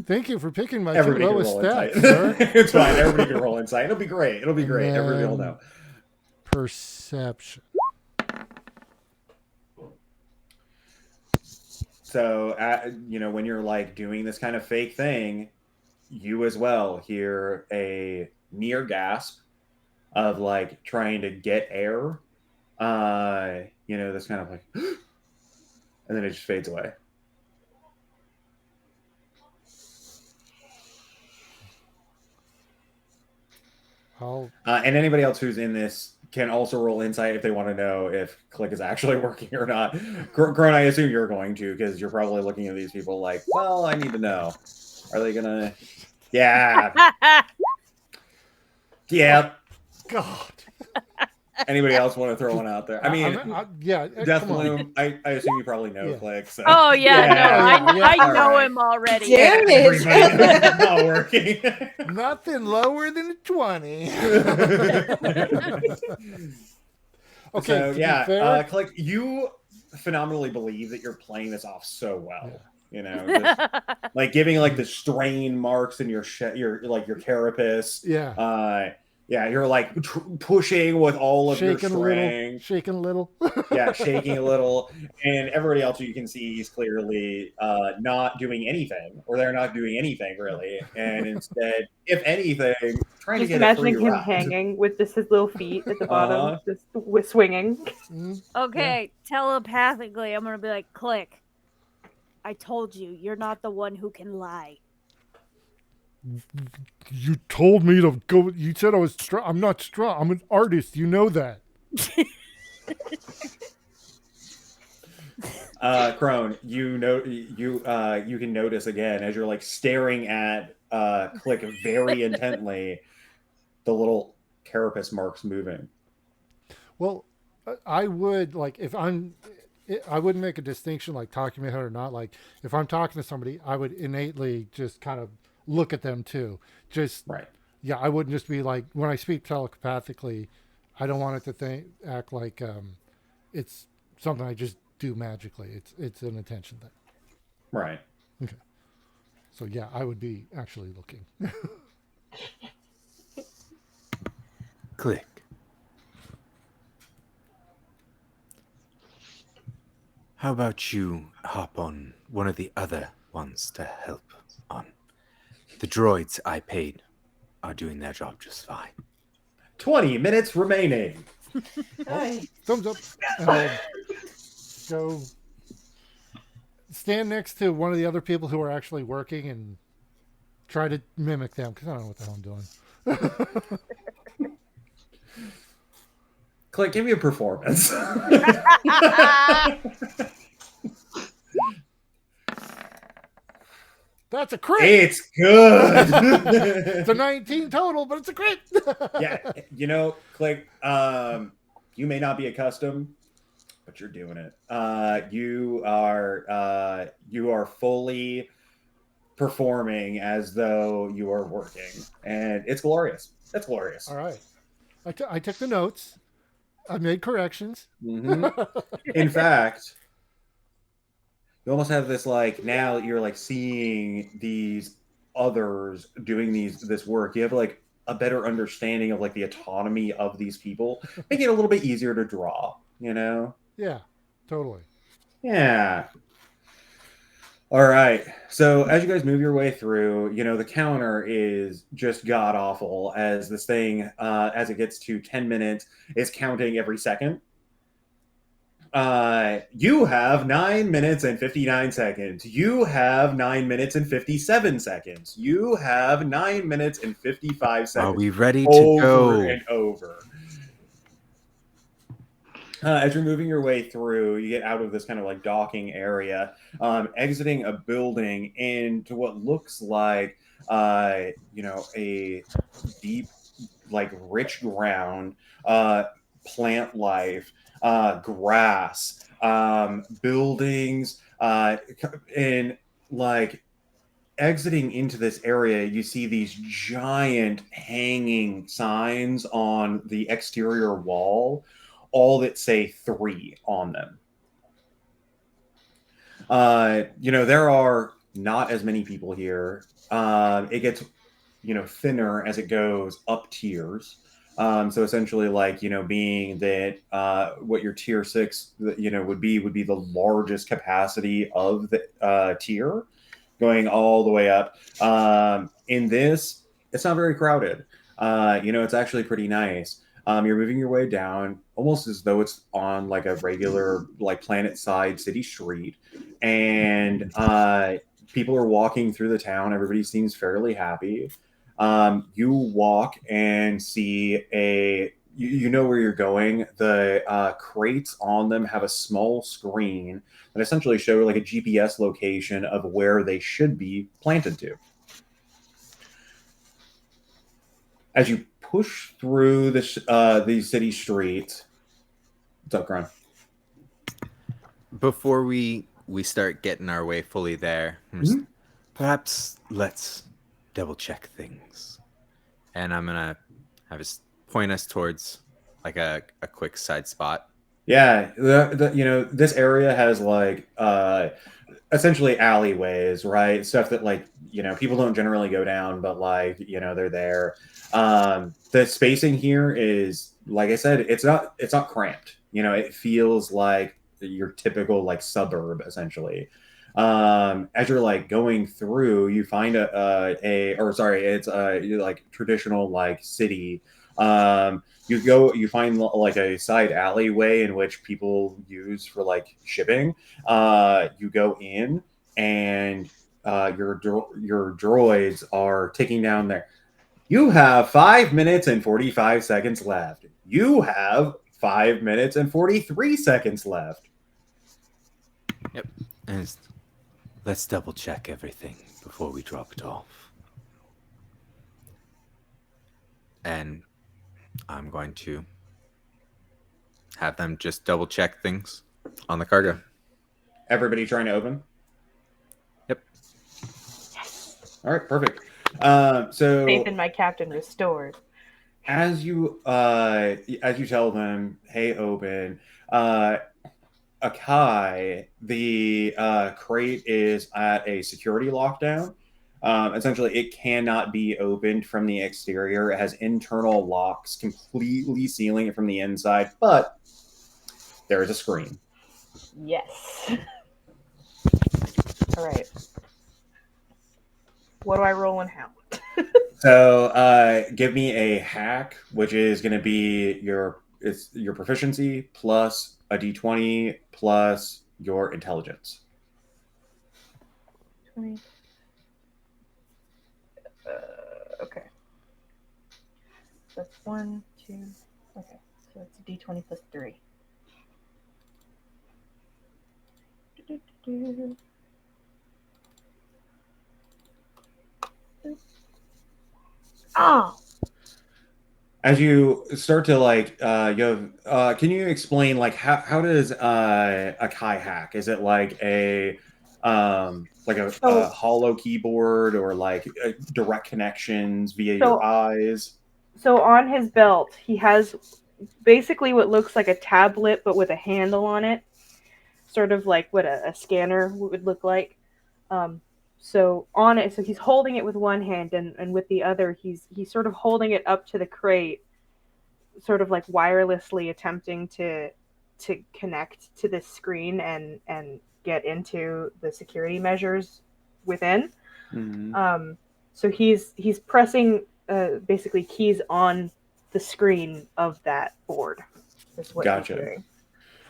thank you for picking my two Everybody can lowest roll insight. stats, sir. It's fine. Everybody can roll insight. It'll be great. It'll be And great. Everybody will then- know. Perception. So, when you're like doing this kind of fake thing, you as well hear a near gasp of like trying to get air. This kind of like, and then it just fades away. And anybody else who's in this can also roll insight if they want to know if Click is actually working or not. Gron, I assume you're going to, because you're probably looking at these people like, well, I need to know. Are they gonna? Yeah. Yeah. God. Anybody else want to throw one out there? I mean, yeah. Death come on. Bloom. I assume you probably know Click. So. Oh yeah, no, Yeah. I All know right. him already. Damn it. Everybody knows it's not working. Nothing lower than a 20. Okay, So to be yeah, fair- Click, you phenomenally believe that you're playing this off so well. Yeah. You know, just, like giving like the strain marks in your your carapace. Yeah. Yeah, you're like pushing with all of Shaking a your little. strength. Shaking a little. Yeah, shaking a little, and everybody else you can see is clearly not doing anything, or they're not doing anything really, and instead, if anything, trying Just to get a free imagining him ride. hanging with just his little feet at the bottom, just swinging. Mm, Okay, telepathically, I'm gonna be like, Click. I told you, you're not the one who can lie. You told me to go. You said I was strong. I'm not strong. I'm an artist. You know that. Crone, you can notice again as you're like staring at Click very intently, the little carapace marks moving. Well, I would like if I wouldn't make a distinction like talking to me or not. Like if I'm talking to somebody, I would innately just kind of look at them too. Just Right. Yeah, I wouldn't just be like when I speak telepathically. I don't want it to act like it's something I just do magically. It's an attention thing. Right. Okay. So yeah, I would be actually looking. Click. How about you hop on one of the other ones to help on? The droids I paid are doing their job just fine. 20 minutes remaining. Thumbs up. Go stand next to one of the other people who are actually working and try to mimic them because I don't know what the hell I'm doing. Click, give me a performance. That's a crit. It's good. It's a 19 total, but it's a crit. Yeah, Click, you may not be accustomed, but you're doing it. You are fully performing as though you are working, and it's glorious. That's glorious. All right. I took the notes. I made corrections. Mm-hmm. In fact, you almost have this like now that you're like seeing these others doing this work, you have like a better understanding of like the autonomy of these people, making it a little bit easier to draw, Yeah, totally. Yeah. All right. So as you guys move your way through, the counter is just god awful as this thing, as it gets to 10 minutes, is counting every second. You have 9 minutes and 59 seconds. You have 9 minutes and 57 seconds. You have 9 minutes and 55 seconds. Are we ready to over go? and over. As you're moving your way through, you get out of this kind of like docking area, exiting a building into what looks like a deep, like rich ground, uh, plant life, grass, buildings, and like exiting into this area, you see these giant hanging signs on the exterior wall, all that say 3 on them. There are not as many people here. It gets, thinner as it goes up tiers. So essentially, like, being that what your tier 6, would be the largest capacity of the tier, going all the way up. In this, it's not very crowded. It's actually pretty nice. You're moving your way down almost as though it's on like a regular, like, planet side city street, and people are walking through the town. Everybody seems fairly happy. You walk and see you know where you're going. The crates on them have a small screen that essentially show like a GPS location of where they should be planted to. As you push through these city streets, what's up, Gron? Before we start getting our way fully there, perhaps let's double check things. And I'm gonna have us point us towards like a quick side spot. Yeah, this area has like essentially alleyways, right? Stuff that, like, people don't generally go down, but like, they're there. The spacing here is, like I said, it's not cramped. It feels like your typical like suburb essentially. As you're like going through, you find it's like traditional like city. You find like a side alleyway in which people use for like shipping. You go in, and your droids are ticking down there. You have 5 minutes and 45 seconds left. You have 5 minutes and 43 seconds left. Yep. And let's double check everything before we drop it off. And I'm going to have them just double check things on the cargo. Everybody trying to open? Yep. All right, perfect. So Faith in my captain restored. As you tell them, hey, open, Akai, the crate is at a security lockdown. Essentially, it cannot be opened from the exterior. It has internal locks completely sealing it from the inside, but there is a screen. Yes. All right. What do I roll and how? So give me a hack, which is going to be your proficiency plus a d20 plus your intelligence. 20. Okay. So that's 1, 2. Okay. So it's a d20 plus 3. Oh. As you start to like, can you explain like how does a Kai hack? Is it like a hollow keyboard, or like direct connections via your eyes? So on his belt, he has basically what looks like a tablet, but with a handle on it, sort of like what a scanner would look like. So on it, so he's holding it with one hand, and with the other, he's sort of holding it up to the crate, sort of like wirelessly attempting to connect to this screen and get into the security measures within. Mm-hmm. So he's pressing basically keys on the screen of that board. Is what Gotcha. he's doing.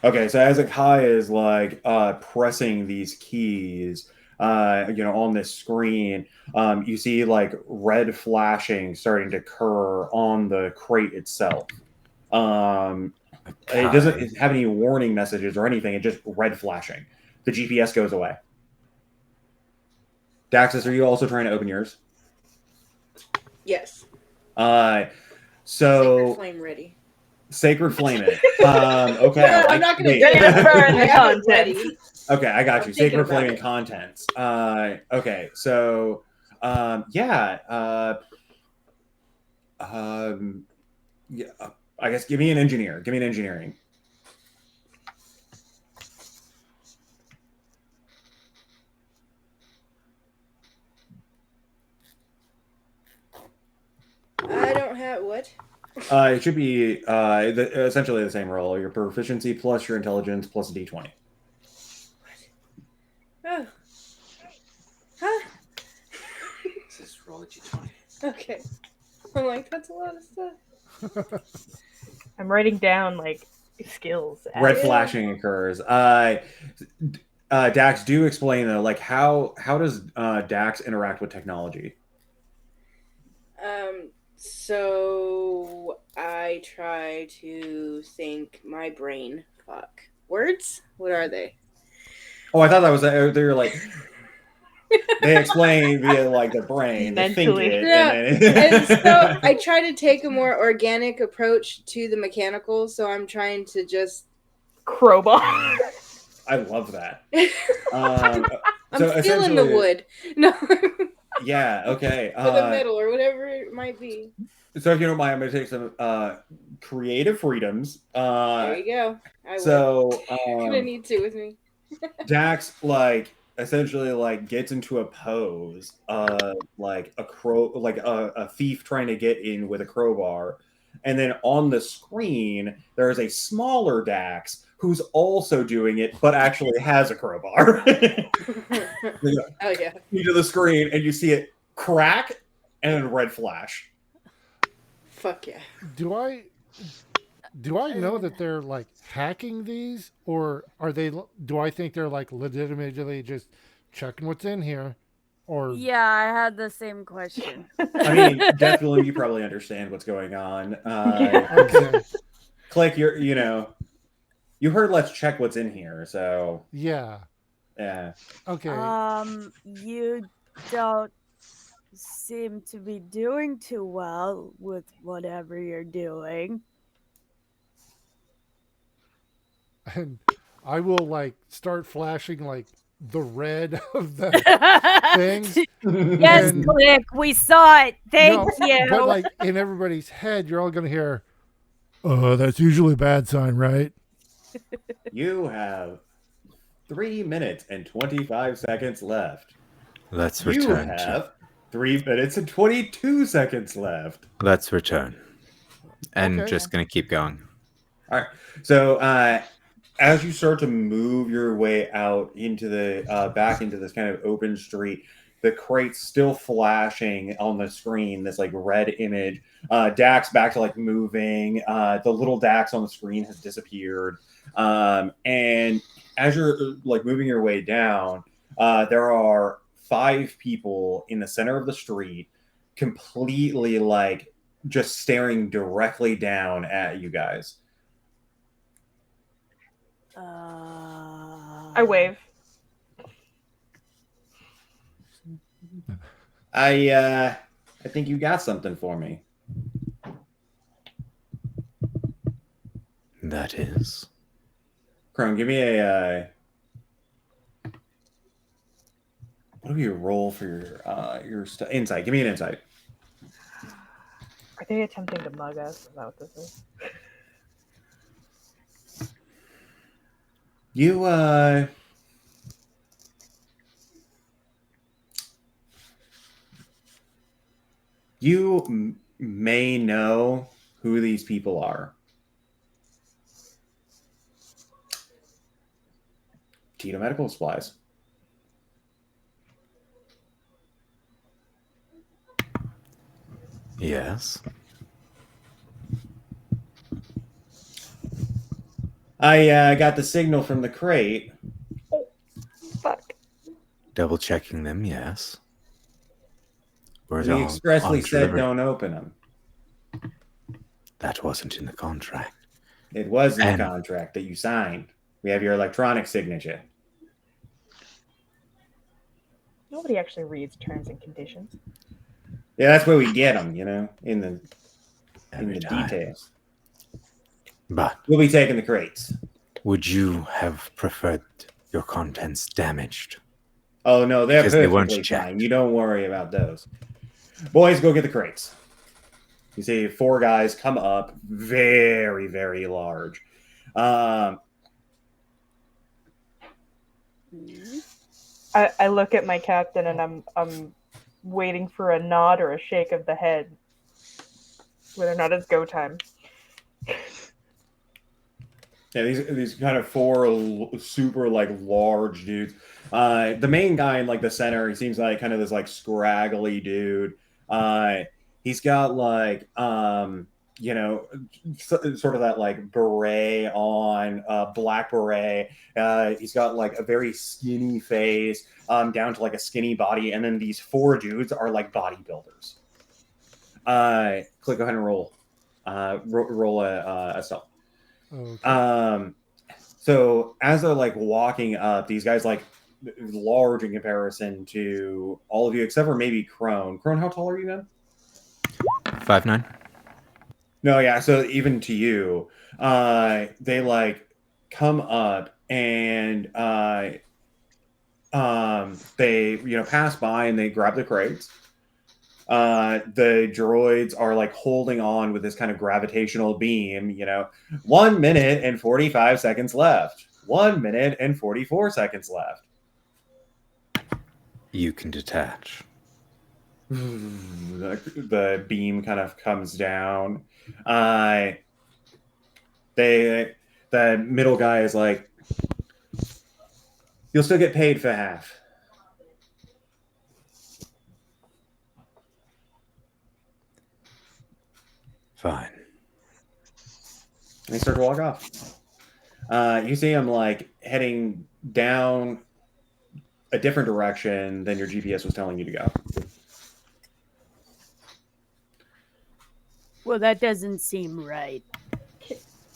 Okay, so as Akai is like pressing these keys, on this screen, you see like red flashing starting to occur on the crate itself. It doesn't have any warning messages or anything. It's just red flashing. The GPS goes away. Daxus, are you also trying to open yours? Yes. So Sacred flame ready. Sacred flame it. Okay. No, I'm not gonna wait. do You're gonna it. burn I the have it content. ready. Okay, I got I'm you. thinking Sacred about flaming it. contents. Okay, so yeah. Yeah. I guess give me an engineer. Give me an engineering. I don't have what? It should be essentially the same roll. Your proficiency plus your intelligence plus a d20. Oh. Huh? Just roll a d20. Okay. I'm like, that's a lot of stuff. I'm writing down like skills. Red Yeah. flashing occurs. Dax, do explain though, like how does Dax interact with technology? So I try to think my brain. Fuck. Words? What are they? Oh, I thought that was they were like they explain via like the brain, they think Mentally. it, Yeah, and then And so I try to take a more organic approach to the mechanical, so I'm trying to just Crowbar. I love that. I'm So feeling the essentially- wood. No. Yeah. Okay. Or the metal or whatever it might be. So if you don't mind, I'm going to take some creative freedoms. There you go. I So would. Gonna need to with me. Dax like essentially like gets into a pose like a thief trying to get in with a crowbar, and then on the screen there is a smaller Dax who's also doing it but actually has a crowbar. Oh yeah. Into the screen and you see it crack and then red flash. Fuck yeah. Do I know that they're like hacking these, or are they? Do I think they're like legitimately just checking what's in here, or Yeah, I had the same question. I mean, Deathbloom, you probably understand what's going on. okay, Click, you heard let's check what's in here, so yeah, yeah. okay. You don't seem to be doing too well with whatever you're doing. And I will like start flashing like the red of the things. Yes, And- Click, we saw it. Thank No, you. But like in everybody's head, you're all gonna hear, that's usually a bad sign, right? You have 3 minutes and 25 seconds left. Let's You return. have 3 minutes and 22 seconds left. Let's return. And Okay. just gonna keep going. All right. So as you start to move your way out into the back into this kind of open street, the crate's still flashing on the screen, this like red image. Dax back to like moving. The little Dax on the screen has disappeared. And as you're like moving your way down, there are 5 people in the center of the street, completely like just staring directly down at you guys. I wave. I think you got something for me. That is. Crone, give me a what do you roll for your insight? Give me an insight. Are they attempting to mug us? Is that what this is? You may know who these people are. Tito Medical Supplies. Yes. I got the signal from the crate. Fuck. Double checking them, yes. Where's We all expressly on said delivery? don't open them. That wasn't in the contract. It was in And- the contract that you signed. We have your electronic signature. Nobody actually reads terms and conditions. Yeah, that's where we get them, you know, in the Every the time. details. But We'll be taking the crates. would you have preferred your contents damaged? Oh no, they're Because they weren't perfectly checked. fine. You don't worry about those. Boys, go get the crates. You see 4 guys come up, very, very large. I look at my captain and I'm waiting for a nod or a shake of the head, whether or not it's go time. Yeah, these kind of 4 super like large dudes. The main guy in like the center, he seems like kind of this like scraggly dude. He's got like you know, sort of that like beret on, black beret. He's got like a very skinny face, down to like a skinny body, and then these 4 dudes are like bodybuilders. Click, go ahead and roll. Roll a stealth. Okay. So as they're like walking up, these guys like large in comparison to all of you, except for maybe Crone. Crone, how tall are you then? 5'9". No, yeah. So even to you, they like come up and they pass by and they grab the crates. The droids are like holding on with this kind of gravitational beam. 1 minute and 45 seconds left. 1 minute and 44 seconds left. You can detach. The beam kind of comes down. The middle guy is like, you'll still get paid for half. Fine. And they start to walk off. You see him like heading down a different direction than your GPS was telling you to go. Well, that doesn't seem right.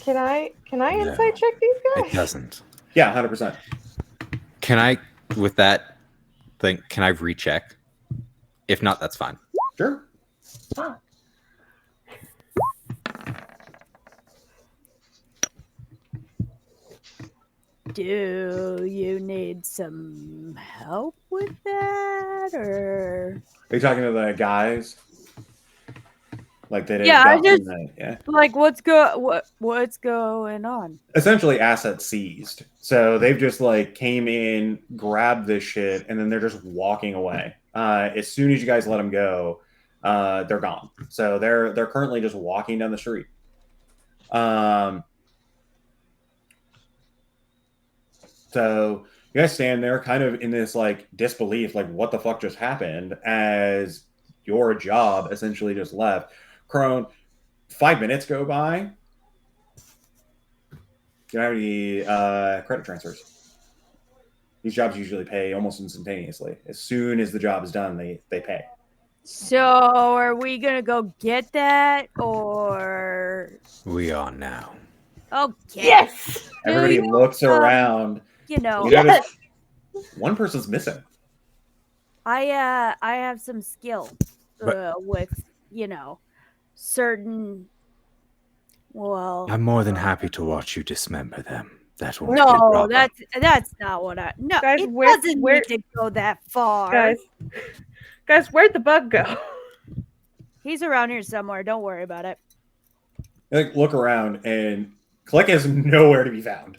Can I No. insight check these guys? It doesn't. Yeah, 100%. Can I, with that thing, can I recheck? If not, that's fine. Sure. Do you need some help with that, or? Are you talking to the guys? Like they didn't. Yeah, I got just tonight, yeah. like what's going on? Essentially, assets seized. So they've just like came in, grabbed this shit, and then they're just walking away. As soon as you guys let them go, they're gone. So they're currently just walking down the street. So you guys stand there kind of in this like disbelief, like what the fuck just happened, as your job essentially just left. Crone, 5 minutes go by. Do you have any credit transfers? These jobs usually pay almost instantaneously. As soon as the job is done, they pay. So, are we gonna go get that, or? We are now. Okay. Yes. Everybody looks around. You know, Notice one person's missing. I have some skill with certain. Well, I'm more than happy to watch you dismember them. That won't be a no, problem. that's not what I. No, Guys, it where- doesn't where- need to go that far. Guys, where'd the bug go? He's around here somewhere. Don't worry about it. Like, look around, and Click is nowhere to be found.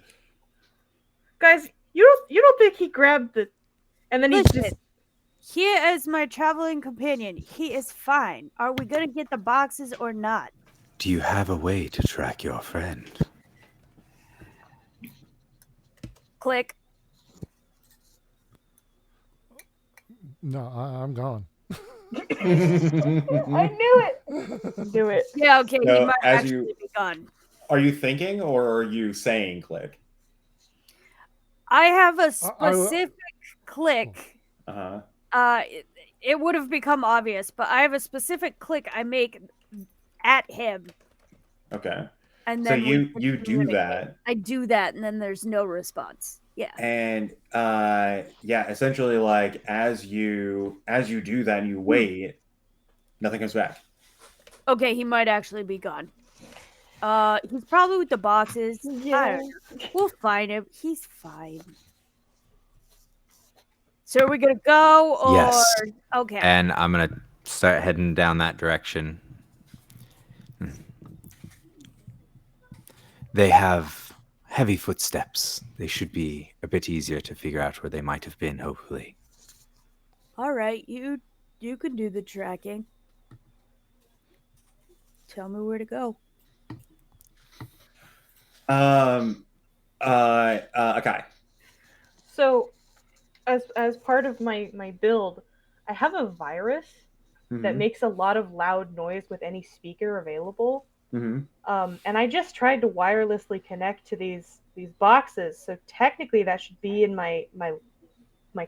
Guys, you don't think he grabbed the, and then Listen, he's just. He is my traveling companion. He is fine. Are we gonna get the boxes or not? Do you have a way to track your friend? Click. No, I'm gone. I knew it. Do it. Yeah, okay. So, he might as actually you- be gone. Are you thinking or are you saying Click? I have a specific click. Uh-huh. It would have become obvious, but I have a specific click I make at him, Okay. and So then we you do communicate. that. I do that, and then there's no response. Yeah. And yeah, essentially like as you do that and you wait, Nothing comes back. Okay, he might actually be gone. He's probably with the boxes. I Yeah. don't know. We'll find him. He's fine. So are we gonna go or Yes. okay? And I'm going to start heading down that direction. They have heavy footsteps. They should be a bit easier to figure out where they might have been, hopefully. All right, you can do the tracking. Tell me where to go. Okay. So, as part of my build, I have a virus that Mm-hmm. makes a lot of loud noise with any speaker available. Mm-hmm. And I just tried to wirelessly connect to these boxes, so technically that should be in my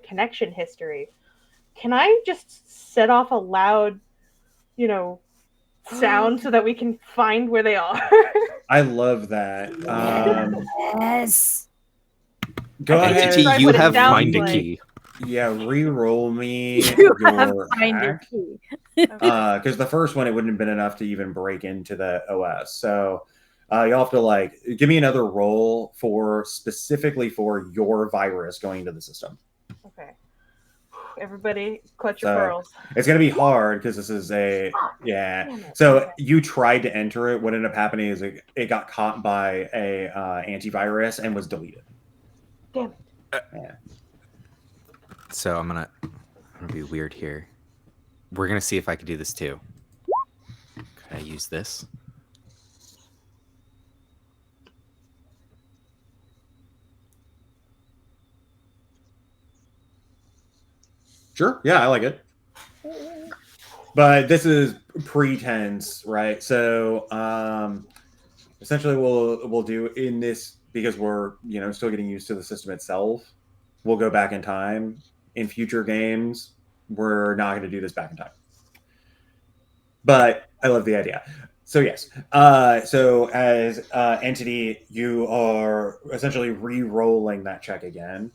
connection history. Can I just set off a loud, you know, sound so that we can find where they are? I love that. Yes. Go I can ahead. Entity, describe you what it have sounds find a like. key. Yeah, re-roll me You have your find a hack. key. Because the first one, it wouldn't have been enough to even break into the OS. So you'll have to like give me another roll for specifically for your virus going into the system. Okay. Everybody, clutch your So pearls. it's going to be hard because this is a yeah. Damn it. So Okay. you tried to enter it. What ended up happening is it got caught by a antivirus and was deleted. Damn it. Yeah. So I'm gonna be weird here. We're gonna see if I can do this too. Could I use this? Sure. Yeah, I like it. But this is pretense, right? So essentially we'll do in this because we're still getting used to the system itself. We'll go back in time. In future games, we're not going to do this back in time. But I love the idea. So yes. So as entity, you are essentially re-rolling that check again.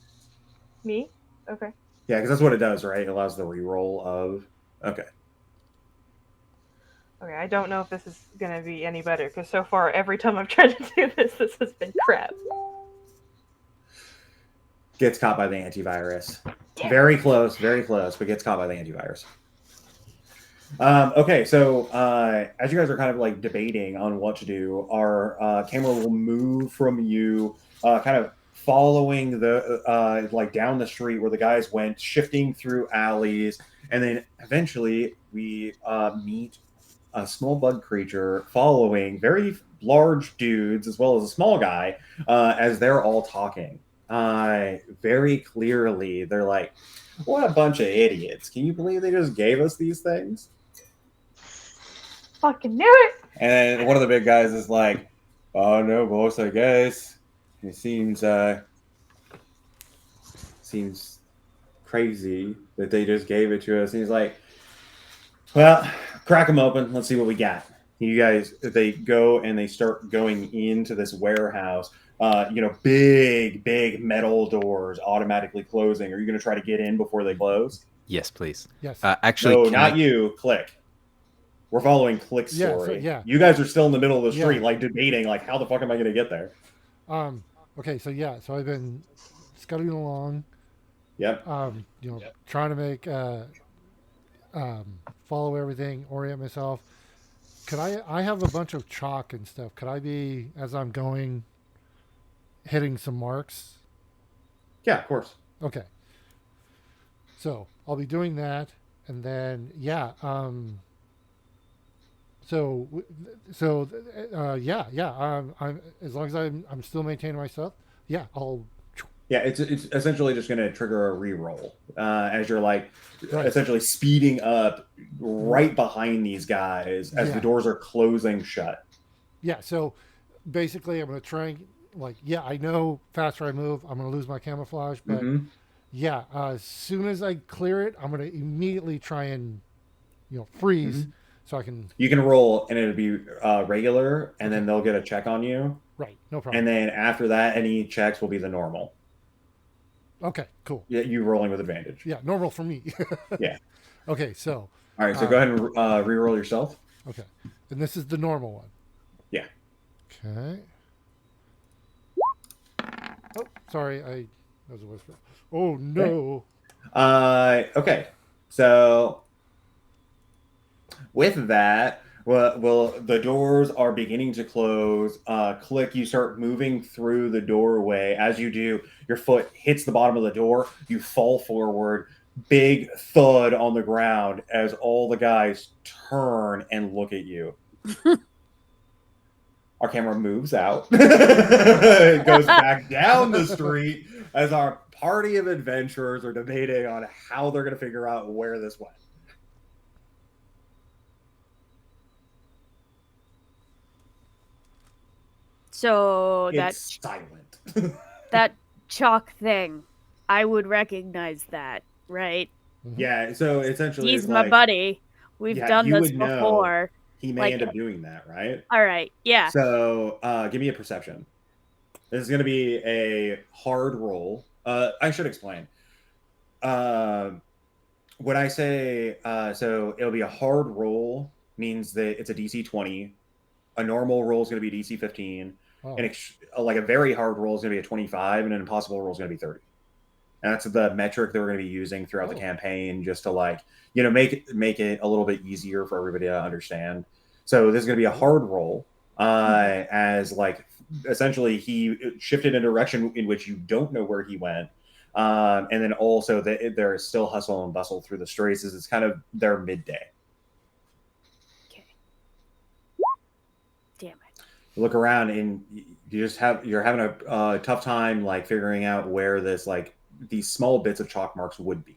Me? Okay. Yeah, because that's what it does, right? It allows the re-roll of. Okay. Okay, I don't know if this is gonna be any better because so far every time I've tried to do this, this has been crap. Gets caught by the antivirus. Very close, but gets caught by the antivirus. Okay, so as you guys are kind of like debating on what to do, our camera will move from you, kind of following the like down the street where the guys went, shifting through alleys, and then eventually we meet a small bug creature following very large dudes as well as a small guy as they're all talking. Very clearly, they're like, "What a bunch of idiots! Can you believe they just gave us these things?" Fucking knew it! And one of the big guys is like, "Oh no, boss, I guess it seems crazy that they just gave it to us." And he's like, "Well, crack them open. Let's see what we got." You guys, they go and they start going into this warehouse. Big metal doors automatically closing. Are you going to try to get in before they close? Yes, please. Yes. Actually, No, can not I... you. Click. We're following Click's Yeah, so- story. yeah. You guys are still in the middle of the street, Yeah. like debating, like how the fuck am I going to get there? Okay, so yeah, so I've been scuttling along, Yep. trying to make follow everything, orient myself. Could I have a bunch of chalk and stuff. Could I be, as I'm going, hitting some marks? Yeah, of course. Okay. So I'll be doing that, and then yeah. I'm as long as I'm still maintaining myself. Yeah, I'll. Yeah, it's essentially just going to trigger a re-roll as you're like Right. essentially speeding up right behind these guys as Yeah. the doors are closing shut. Yeah. So basically, I'm going to try and I know faster I move, I'm going to lose my camouflage, but Mhm. yeah, as soon as I clear it, I'm going to immediately try and freeze so I can. You can roll and it'll be regular, and then they'll get a check on you, Right. No problem. and then after that, any checks will be the normal. Okay. Cool. Yeah, you rolling with advantage. Yeah. Normal for me. Yeah. Okay. So. All All right, so go ahead and re-roll yourself. Okay. And this is the normal one. Yeah. Okay. Oh, sorry. That was a whisper. Oh, no. Okay. So with that, well, the doors are beginning to close. Click, you start moving through the doorway. As you do, your foot hits the bottom of the door. You fall forward. Big thud on the ground as all the guys turn and look at you. Our camera moves out. It goes back down the street as our party of adventurers are debating on how they're going to figure out where this went. So It's silent. that chalk thing, I would recognize that, right? Yeah, so essentially He's it's my like, buddy. We've yeah, done you this would know before. he may Like- end up doing that, right? All right, yeah. So give me a perception. This is going to be a hard roll. I should explain. When I say, so it'll be a hard roll, means that it's a DC 20. A normal roll is going to be DC 15. Oh. Like a very hard roll is going to be a 25, and an impossible roll is going to be 30. And that's the metric that we're going to be using throughout the campaign, just to like, make it a little bit easier for everybody to understand. So this is going to be a hard roll, as like essentially he shifted in a direction in which you don't know where he went. And then also there is still hustle and bustle through the streets as it's kind of their midday. Okay. Damn it. You look around and you're having a tough time like figuring out where this like these small bits of chalk marks would be.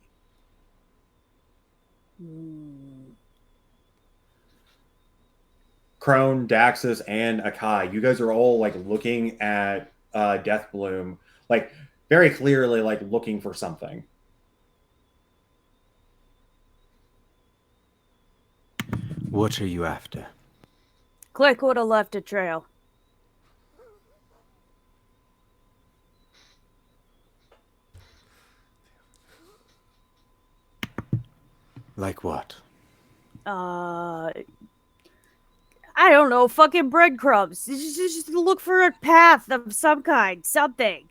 Crone, Daxus, and Akai, you guys are all like looking at Deathbloom, like very clearly like looking for something. What are you after? Click would have left a trail. Like what? I don't know, fucking breadcrumbs. Just look for a path of some kind, something.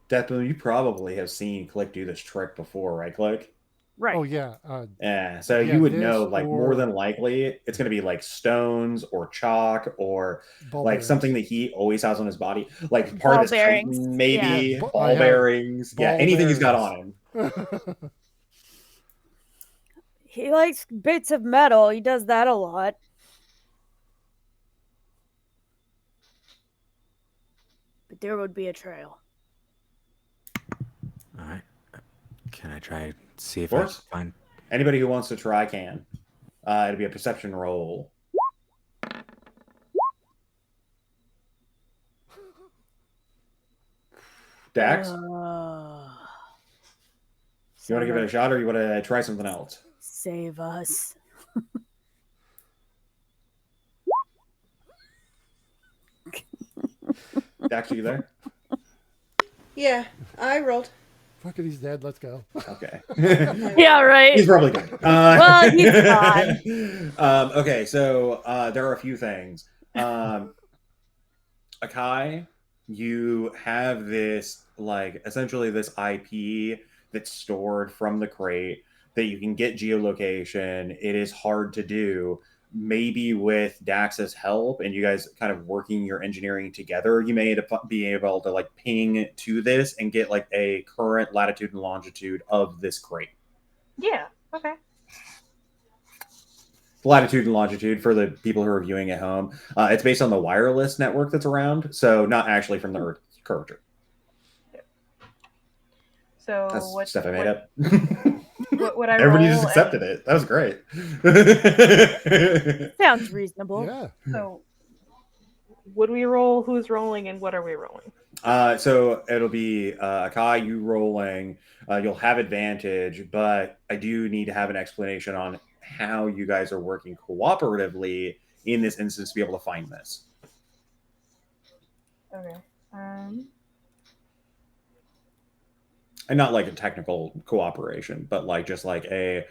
Deathbloom, you probably have seen Click do this trick before, right, Click? Right. Oh, yeah. Yeah, so Yeah, you would this know, like, more or- than likely, it's going to be like stones or chalk or Ball like bearings. something that he always has on his body, like part Ball of his bearings, Titan, maybe yeah. I ball have bearings, yeah, ball anything he's got bearings. on him. He likes bits of metal. He does that a lot. But there would be a trail. All right. Can I try and see if Of I course. can find? Anybody who wants to try can. It'll be a perception roll. Dax, you want to give it a shot, or you want to try something else? Save us. Dax, are you there? Yeah, I rolled. Fuck it, he's dead. Let's go. Okay. Yeah, right. He's probably good. Well, he's fine. Okay, so there are a few things. Akai, you have this, like, essentially this IP that's stored from the crate that you can get geolocation. It is hard to do. Maybe with Dax's help and you guys kind of working your engineering together, you may be able to like ping to this and get like a current latitude and longitude of this crate. Yeah. Okay. Latitude and longitude for the people who are viewing at home. It's based on the wireless network that's around, so not actually from the Earth curvature. So That's what stuff I made up. What I Everybody roll just accepted it. That was great. Sounds reasonable. Yeah. So would we roll? Who's rolling and what are we rolling? So it'll be Akai, you rolling. You'll have advantage, but I do need to have an explanation on how you guys are working cooperatively in this instance to be able to find this. Okay. And not like a technical cooperation, but like just like a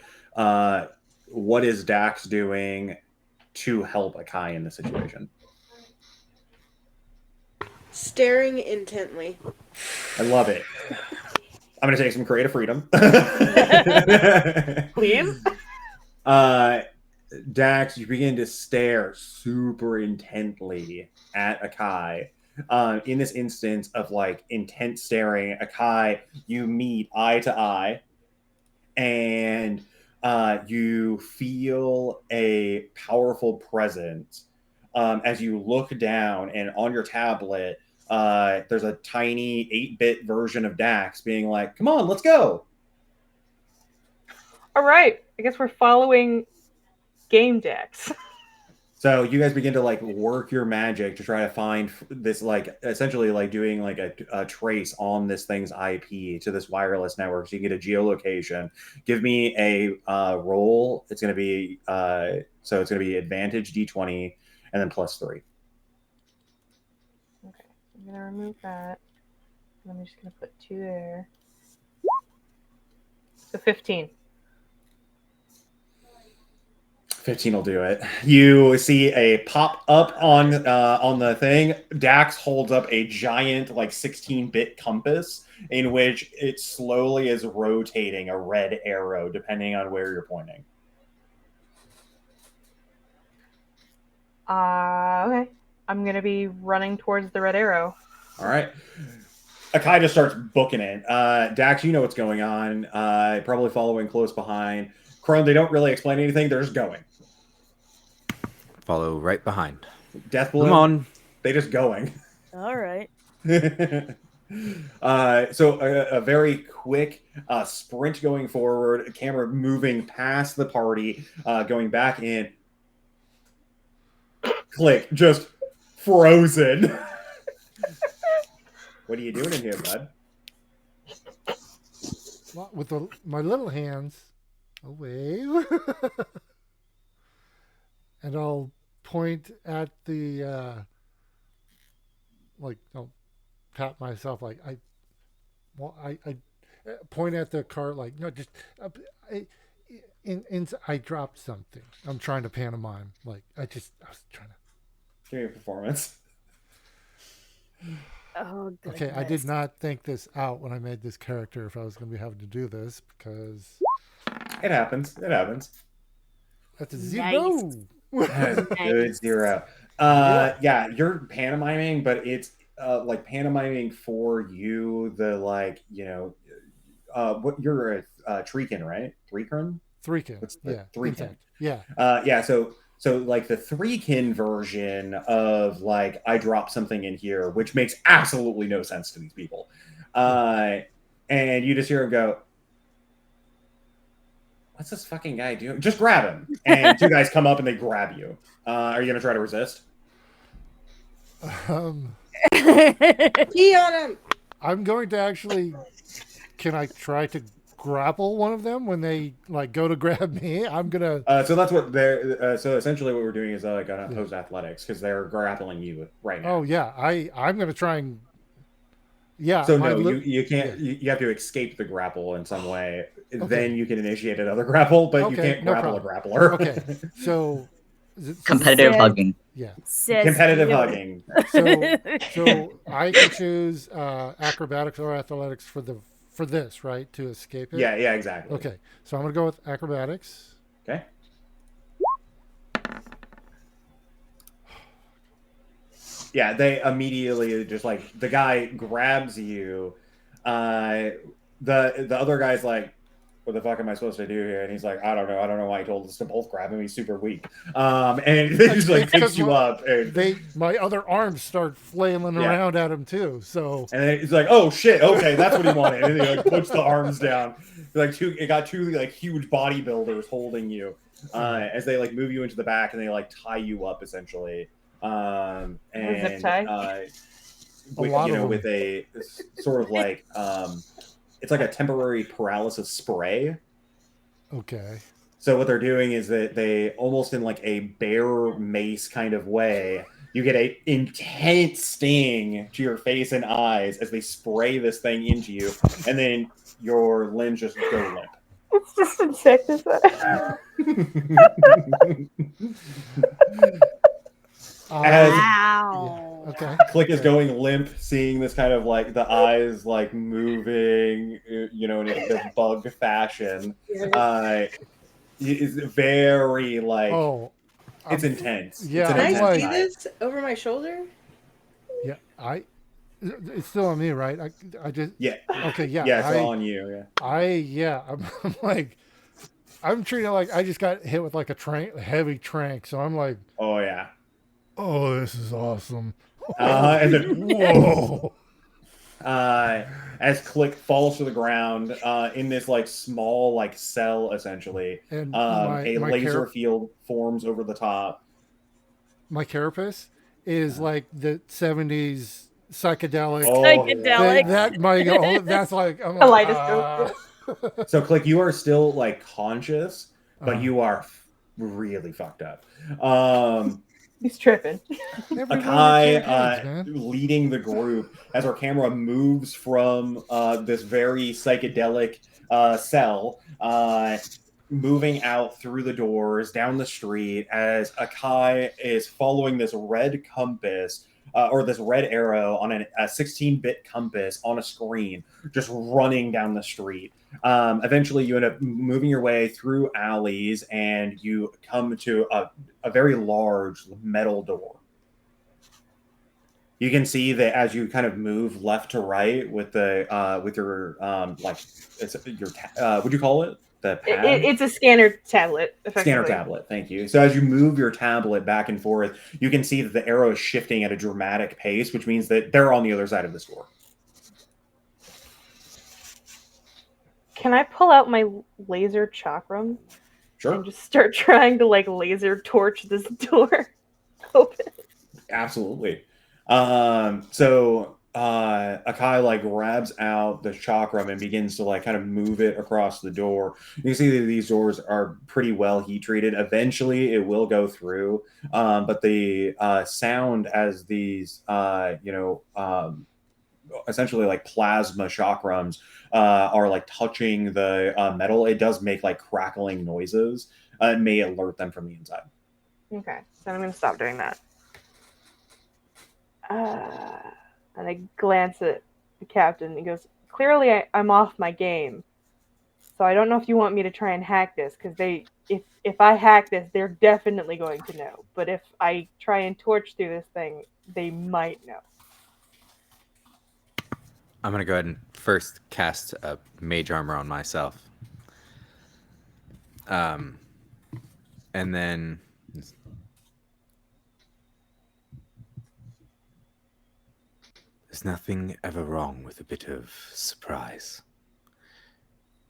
what is Dax doing to help Akai in this situation? Staring intently. I love it. I'm going to take some creative freedom. Please? Dax, you begin to stare super intently at Akai. In this instance of like intense staring, Akai, you meet eye to eye, and you feel a powerful presence as you look down, and on your tablet, there's a tiny 8-bit version of Dax being like, "Come on, let's go." All right. I guess we're following game decks. So you guys begin to like work your magic to try to find this, like essentially like doing like a trace on this thing's IP to this wireless network, so you can get a geolocation. Give me a roll. It's going to be so it's going to be advantage D20 and then +3. Okay, I'm gonna remove that. And I'm just gonna put 2 there. So 15. 15 will do it. You see a pop up on the thing. Dax holds up a giant like 16-bit compass in which it slowly is rotating a red arrow depending on where you're pointing. Okay. I'm gonna be running towards the red arrow. All right. Akai just starts booking it. Dax, you know what's going on. Probably following close behind. Crone, they don't really explain anything. They're just going. Follow right behind. Death Bloom, Come on. they just going. All right. So a very quick sprint going forward, a camera moving past the party, going back in. Click, just frozen. What are you doing in here, bud? Well, with my little hands, I'll wave. And I'll point at the, I'll pat myself like I point at the cart like, no, just, I dropped something. I'm trying to pantomime. Like, I was trying to. Give me a performance. Oh, goodness. Okay, I did not think this out when I made this character if I was going to be having to do this because It happens. It happens. that's a 0. Good 0. Yeah, you're pantomiming, but it's like pantomiming for you. The like, what you're a Treekin, right? Threekin? Threekin. What's the Yeah. Threekin? Yeah. Yeah. So like the Threekin version of like I dropped something in here, which makes absolutely no sense to these people. And you just hear him go, "What's this fucking guy doing? Just grab him!" And 2 guys come up and they grab you. Are you gonna try to resist? Pee on him. I'm going to actually. Can I try to grapple one of them when they like go to grab me? I'm gonna. So that's what they're. So essentially, what we're doing is like opposed athletics because they're grappling you right now. Oh yeah, I'm gonna try and. Yeah. So no, you can't. Yeah. You have to escape the grapple in some way. Okay. Then you can initiate another grapple, but you can't grapple a grappler. Okay. So. Competitive hugging. Yeah. Competitive hugging. So I can choose acrobatics or athletics for this, right? To escape it? Yeah, exactly. Okay. So I'm going to go with acrobatics. Okay. Yeah, they immediately just like the guy grabs you. The other guy's like, "What the fuck am I supposed to do here?" And he's like, I don't know why he told us to both grab him. He's super weak. And he just like picks you up. And my other arms start flailing around at him too. So and then he's like, "Oh shit, okay, that's what he wanted." And then he like puts the arms down. It got 2 like huge bodybuilders holding you as they like move you into the back and they like tie you up essentially. And zip tie? with a sort of like it's like a temporary paralysis spray. Okay. So what they're doing is that they almost in like a bear mace kind of way, you get a intense sting to your face and eyes as they spray this thing into you, and then your limbs just go limp. It's just insecticide. As Wow. Okay. Click is going limp, seeing this kind of like the eyes like moving, you know, in this bug fashion. Is very like Oh, it's I'm, intense. It's yeah, an Can I I'm intense like, see eye. this over my shoulder? yeah, it's still on me, right? I just, Yeah, okay, yeah, yeah, it's on you. Yeah. yeah, I'm like, I'm treating it like I just got hit with like a heavy trank, so I'm like, Oh yeah. oh, this is awesome. And then Whoa. uh, as Click falls to the ground in this like small like cell essentially, And a laser field forms over the top. my carapace is like the 70s psychedelic Oh thing. Psychedelic. yeah. That my oh, that's like I'm like Kaleidoscope. So Click, you are still like conscious, but uh, you are really fucked up. Um, He's tripping. everyone are Akai kids, man. leading the group as our camera moves from this very psychedelic cell, moving out through the doors down the street as Akai is following this red compass. Or this red arrow on a 16-bit compass on a screen, just running down the street. Eventually, you end up moving your way through alleys, and you come to a very large metal door. You can see that as you kind of move left to right with the with your like it's your what'd you call it, the pad, It's a scanner tablet, scanner effectively. tablet, thank you. So as you move your tablet back and forth, you can see that the arrow is shifting at a dramatic pace, which means that they're on the other side of this door. Can I pull out my laser chakram Sure. and just start trying to like laser torch this door open? Absolutely. So Akai like grabs out the chakram and begins to like kind of move it across the door. You can see that these doors are pretty well heat treated. Eventually, it will go through, but the sound as these essentially like plasma chakrams are like touching the metal, it does make like crackling noises. It may alert them from the inside. Okay, so I'm gonna stop doing that. And I glance at the captain. He goes, "Clearly, I'm off my game. So I don't know if you want me to try and hack this, because if I hack this, they're definitely going to know. But if I try and torch through this thing, they might know." I'm gonna go ahead and first cast a mage armor on myself. And then there's nothing ever wrong with a bit of surprise.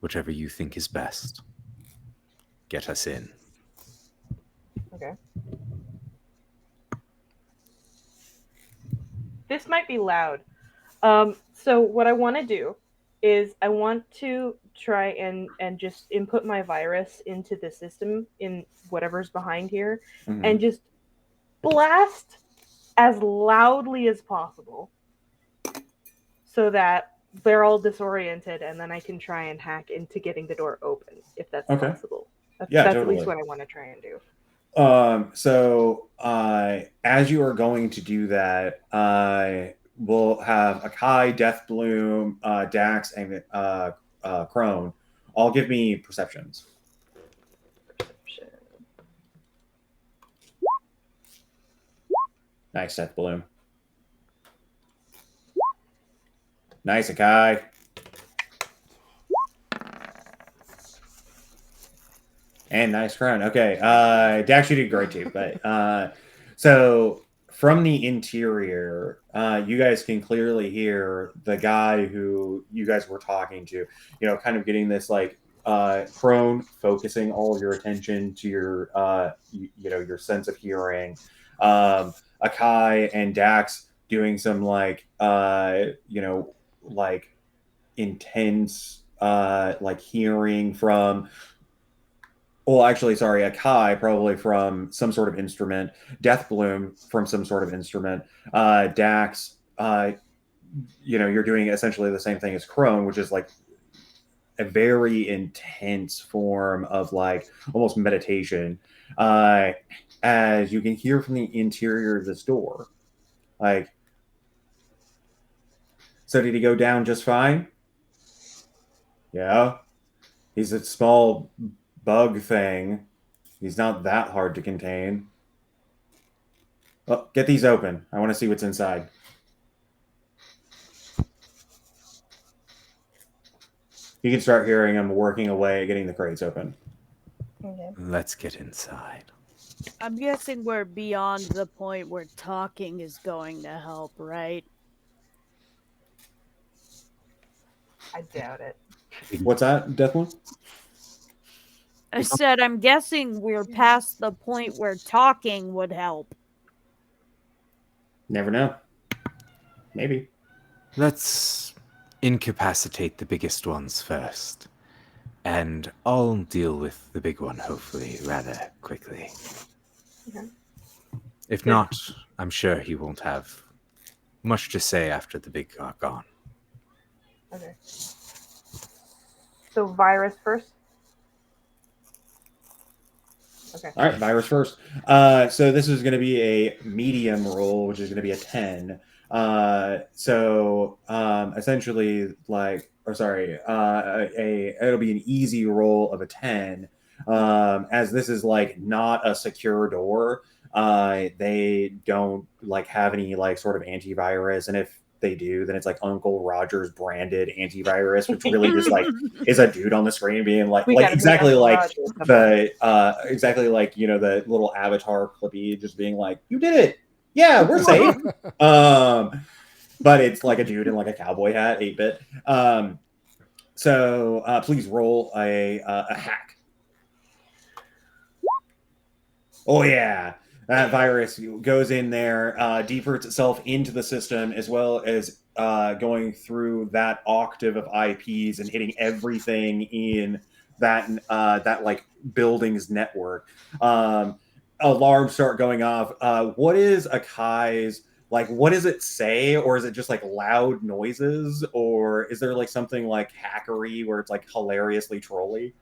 Whichever you think is best. Get us in. Okay. This might be loud. So what I want to do is I want to try and just input my virus into the system in whatever's behind here, and just blast as loudly as possible so that they're all disoriented, and then I can try and hack into getting the door open if that's possible. That's Totally. at least what I want to try and do. So as you are going to do that, we'll have Akai, Deathbloom, Dax, and Crone all give me perceptions. Perception. Nice, Deathbloom. Nice, Akai. And nice Crone. Okay. Dax, you did great too. But so from the interior, you guys can clearly hear the guy who you guys were talking to, kind of getting this like Crone focusing all of your attention to your your sense of hearing. Akai and Dax doing some like like intense like hearing from. Well, actually, sorry, Akai probably from some sort of instrument, Deathbloom from some sort of instrument, Dax, you're doing essentially the same thing as Crone, which is like a very intense form of like almost meditation, uh, as you can hear from the interior of this door. Like, so did he go down just fine? Yeah. He's a small bug thing. He's not that hard to contain. Well, get these open. I want to see what's inside. You can start hearing him working away at getting the crates open. Okay. Let's get inside. I'm guessing we're beyond the point where talking is going to help, right? I doubt it. What's that, Deathwood? I said, I'm guessing we're past the point where talking would help. Never know. Maybe. Let's incapacitate the biggest ones first. And I'll deal with the big one, hopefully, rather quickly. Okay. If not, I'm sure he won't have much to say after the big are gone. Okay. So virus first. Okay. All right, virus first. So this is going to be a medium roll, which is going to be a 10. Essentially, like, or sorry, it'll be an easy roll of a 10. As this is like not a secure door, they don't like have any like sort of antivirus, and if they do, then it's like Uncle Roger's branded antivirus, which really just like is a dude on the screen being like exactly like exactly like the little avatar clippy just being like, you did it, yeah, we're safe. But it's like a dude in like a cowboy hat, 8-bit. Please roll a hack. Oh yeah, that virus goes in there, deeperts itself into the system, as well as going through that octave of IPs and hitting everything in that like building's network. Alarms start going off. What is Akai's like? What does it say, or is it just like loud noises, or is there like something like hackery where it's like hilariously trolly?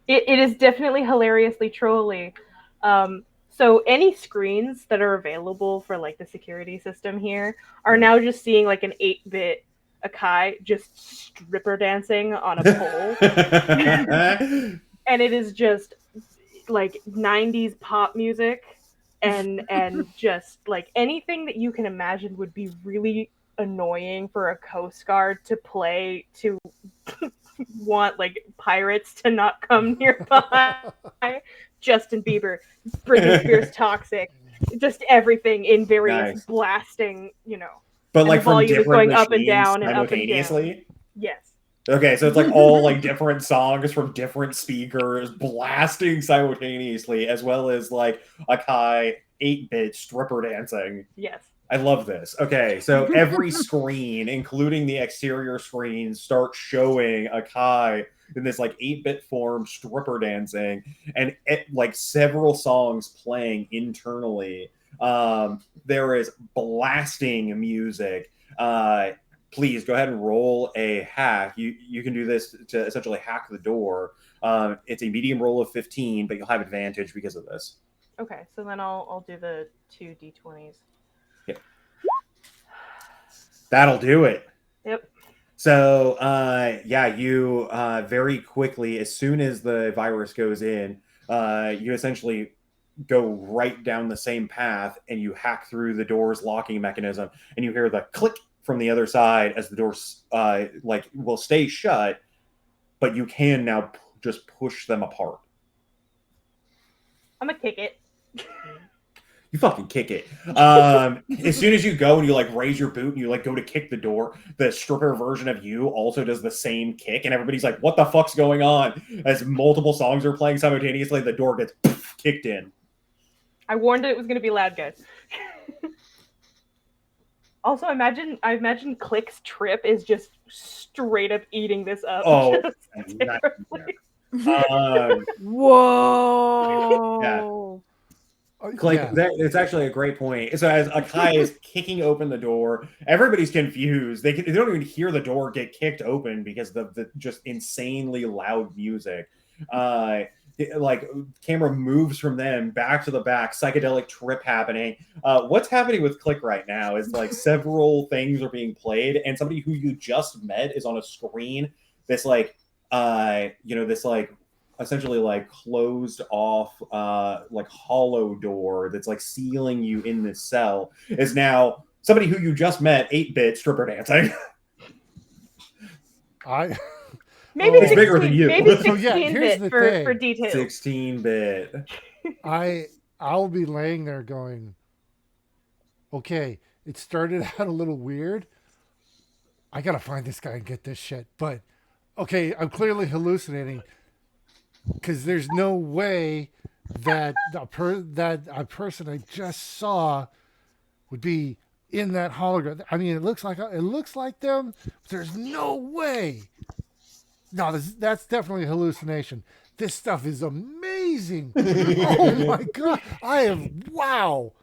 It is definitely hilariously trolly. So any screens that are available for like the security system here are now just seeing like an 8-bit Akai just stripper dancing on a pole. And it is just like 90s pop music and just like anything that you can imagine would be really annoying for a Coast Guard to play to want like pirates to not come nearby. Justin Bieber, Britney Spears, Toxic, just everything in various Nice. blasting, But and like the from volume is different going up and machines down and up and down. simultaneously. Yes. Okay, so it's like all like different songs from different speakers blasting simultaneously, as well as like Akai 8-bit stripper dancing. Yes. I love this. Okay, so every screen, including the exterior screens, start showing Akai in this like 8-bit form stripper dancing, and like several songs playing internally. There is blasting music. Please go ahead and roll a hack. You can do this to essentially hack the door. It's a medium roll of 15, but you'll have advantage because of this. Okay, so then I'll do the 2 d20s. Yep. That'll do it. Yep. So you very quickly, as soon as the virus goes in, you essentially go right down the same path, and you hack through the door's locking mechanism, and you hear the click from the other side as the doors will stay shut, but you can now just push them apart. I'm gonna kick it. You fucking kick it. As soon as you go and you like raise your boot and you like go to kick the door, the stripper version of you also does the same kick, and everybody's like, "What the fuck's going on?" As multiple songs are playing simultaneously, the door gets kicked in. I warned it was gonna be loud, guys. Also, I imagine Click's trip is just straight up eating this up. Oh, Whoa! yeah. Like Yeah. that, it's actually a great point. So as Akai is kicking open the door, everybody's confused. They don't even hear the door get kicked open because the just insanely loud music. Like camera moves from them back to the back, psychedelic trip happening. What's happening with Click right now is like several things are being played, and somebody who you just met is on a screen. This like this like essentially like closed off like hollow door that's like sealing you in this cell is now somebody who you just met 8-bit stripper dancing. I Maybe It's bigger 16. than you. Maybe So, 16 yeah, here's bit the for thing. details. 16-bit. I'll be laying there going, okay, it started out a little weird. I gotta find this guy and get this shit. But okay, I'm clearly hallucinating because there's no way that that a person I just saw would be in that hologram. I mean, it looks like them. But there's no way. No, that's definitely a hallucination. This stuff is amazing. Oh my god! Wow.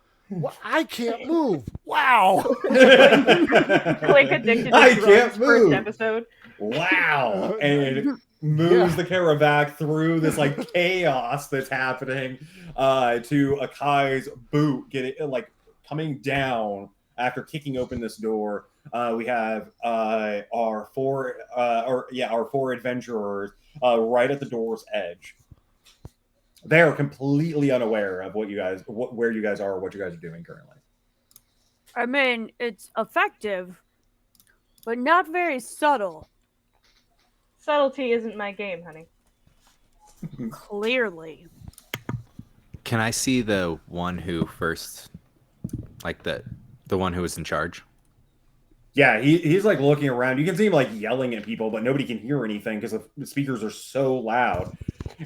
I can't move. Wow. Click addicted to I drugs can't first move. episode. Wow. And it moves the camera back through this like chaos that's happening to Akai's boot getting like coming down after kicking open this door. We have our four adventurers right at the door's edge. They are completely unaware of where you guys are, or what you guys are doing currently. I mean, it's effective, but not very subtle. Subtlety isn't my game, honey. Clearly. Can I see the one who first, like the one who was in charge? Yeah, he's like looking around. You can see him like yelling at people, but nobody can hear anything because the speakers are so loud.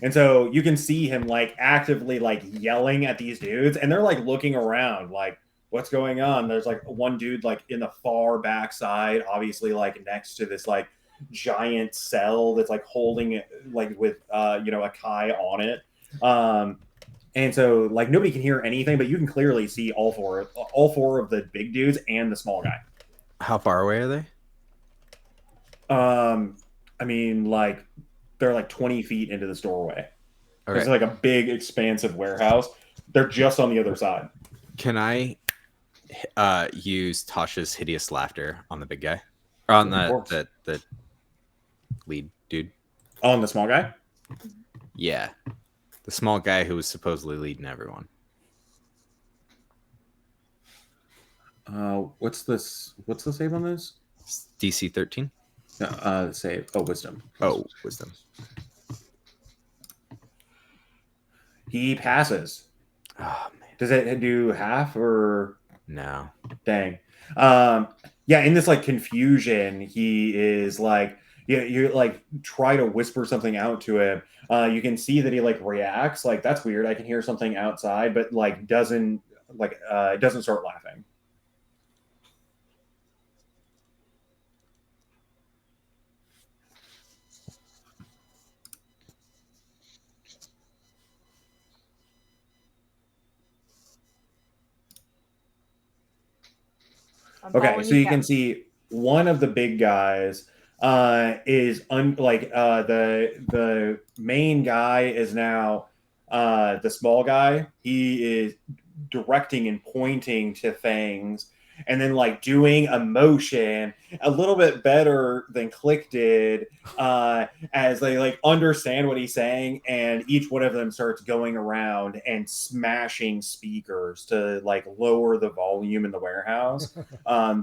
And so you can see him like actively like yelling at these dudes, and they're like looking around, like, what's going on? There's like one dude like in the far backside, obviously like next to this like giant cell that's like holding it like with a Kai on it. And so like nobody can hear anything, but you can clearly see all four of the big dudes and the small guy. How far away are they? I mean, like they're like 20 feet into this doorway. Okay. It's like a big, expansive warehouse. They're just on the other side. Can I use Tasha's hideous laughter on the big guy, or on the lead dude? On the small guy? Yeah, the small guy who was supposedly leading everyone. What's this? What's the save on this? DC 13. Save. Oh, wisdom. Oh, wisdom. He passes. Oh man. Does it do half or No? dang? Yeah. In this like confusion, he is like, you like try to whisper something out to him. You can see that he like reacts like that's weird. I can hear something outside, but like doesn't start laughing. Okay, so you can see one of the big guys is the main guy is now the small guy. He is directing and pointing to things and then like doing a motion a little bit better than Click did as they like understand what he's saying, and each one of them starts going around and smashing speakers to like lower the volume in the warehouse.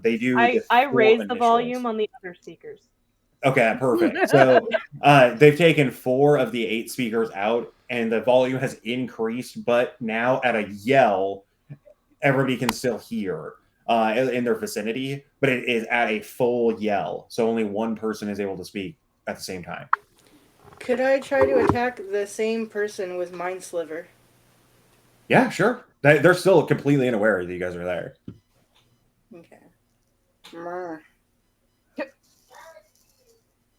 They do. I raised the volume on the other speakers. Okay, perfect. So they've taken 4 of the 8 speakers out, and the volume has increased, but now at a yell, everybody can still hear in their vicinity, but it is at a full yell. So only one person is able to speak at the same time. Could I try to attack the same person with Mind Sliver? Yeah, sure. They're still completely unaware that you guys are there. Okay.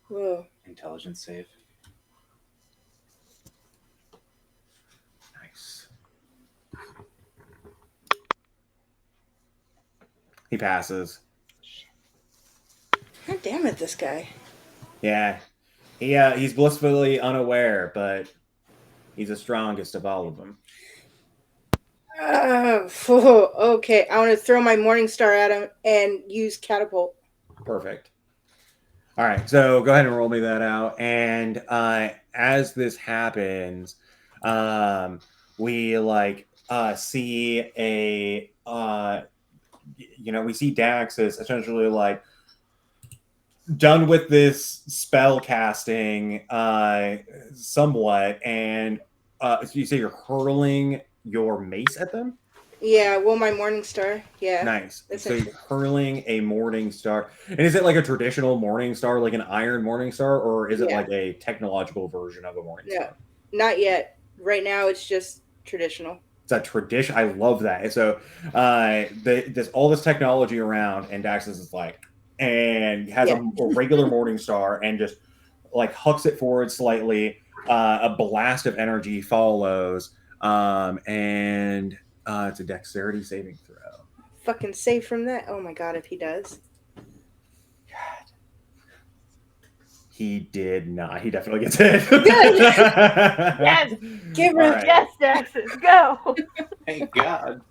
Whoa. Intelligence save. Nice. He passes. God damn it, this guy. Yeah. He's blissfully unaware, but he's the strongest of all of them. Okay, I want to throw my Morning Star at him and use catapult. Perfect. All right, so go ahead and roll me that out. And as this happens, we see we see Dax is essentially like done with this spell casting somewhat, and so you say you're hurling your mace at them. Yeah, well, my Morning Star. Yeah. Nice. So you're hurling a morning star. And is it like a traditional morning star, like an iron morning star, or is it like a technological version of a morning star? Not yet. Right now, it's just traditional. It's a tradition. I love that. And so there's all this technology around, and Daxus is like, and has a regular morning star and just like hucks it forward slightly. A blast of energy follows, and it's a dexterity saving throw. Fucking safe from that. Oh my god, if he does. God. He did not. He definitely gets hit. Good. Yes. Give him yes, Daxus. Go. Thank God.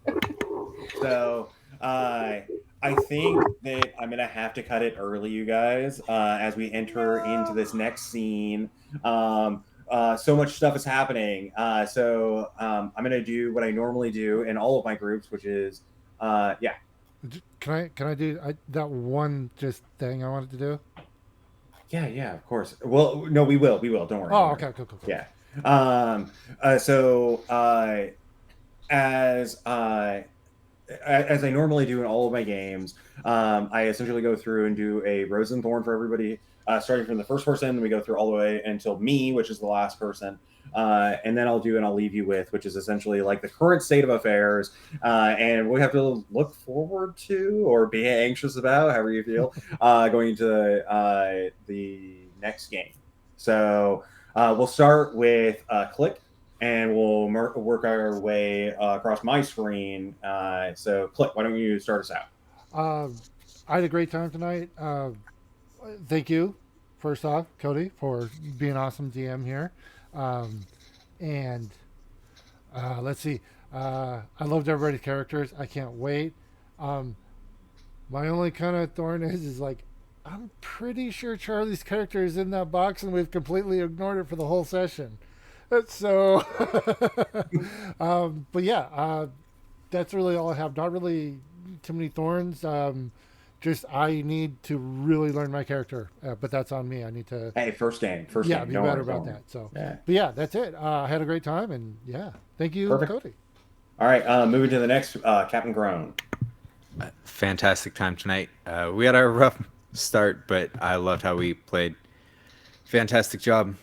So I think that I'm gonna have to cut it early, you guys, as we enter into this next scene. So much stuff is happening. So I'm gonna do what I normally do in all of my groups, which is yeah. Can I do that one just thing I wanted to do? Yeah, of course. Well, no, we will. Don't worry. Oh, okay, cool. Yeah. So as I normally do in all of my games, I essentially go through and do a rose and thorn for everybody, starting from the first person. We go through all the way until me, which is the last person. And then I'll leave you with, which is essentially like the current state of affairs, and we have to look forward to or be anxious about, however you feel, going into the next game. So we'll start with Click, and we'll work our way across my screen. So Click, why don't you start us out? I had a great time tonight. Thank you, first off, Cody, for being awesome DM here. And let's see. I loved everybody's characters. I can't wait. My only kind of thorn is like, I'm pretty sure Charlie's character is in that box, and we've completely ignored it for the whole session. So, but yeah, that's really all I have. Not really too many thorns. Just I need to really learn my character, but that's on me. I need to. Hey, first game. Yeah, be better about that. So, but yeah, that's it. I had a great time, and yeah, thank you, Cody. All right, moving to the next, Captain Groan. Fantastic time tonight. We had our rough start, but I loved how we played. Fantastic job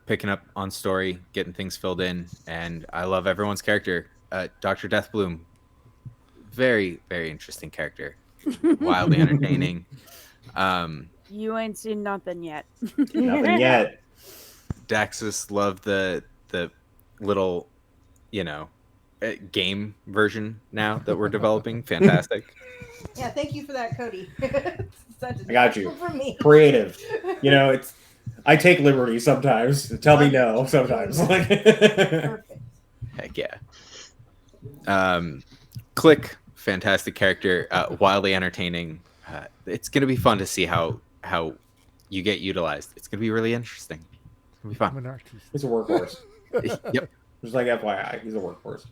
picking up on story, getting things filled in, and I love everyone's character. Dr. Deathbloom, very, very interesting character. Wildly entertaining. You ain't seen nothing yet. Nothing yet. Daxus loved the little, game version now that we're developing. Fantastic. Yeah, thank you for that, Cody. I got you. For me. Creative. It's. I take liberties sometimes. Tell me no sometimes. Perfect. Heck yeah. Click. Fantastic character, wildly entertaining. It's gonna be fun to see how you get utilized. It's gonna be really interesting. It's gonna be fun. I'm an artist. He's a workhorse. Yep. Just like FYI, he's a workhorse.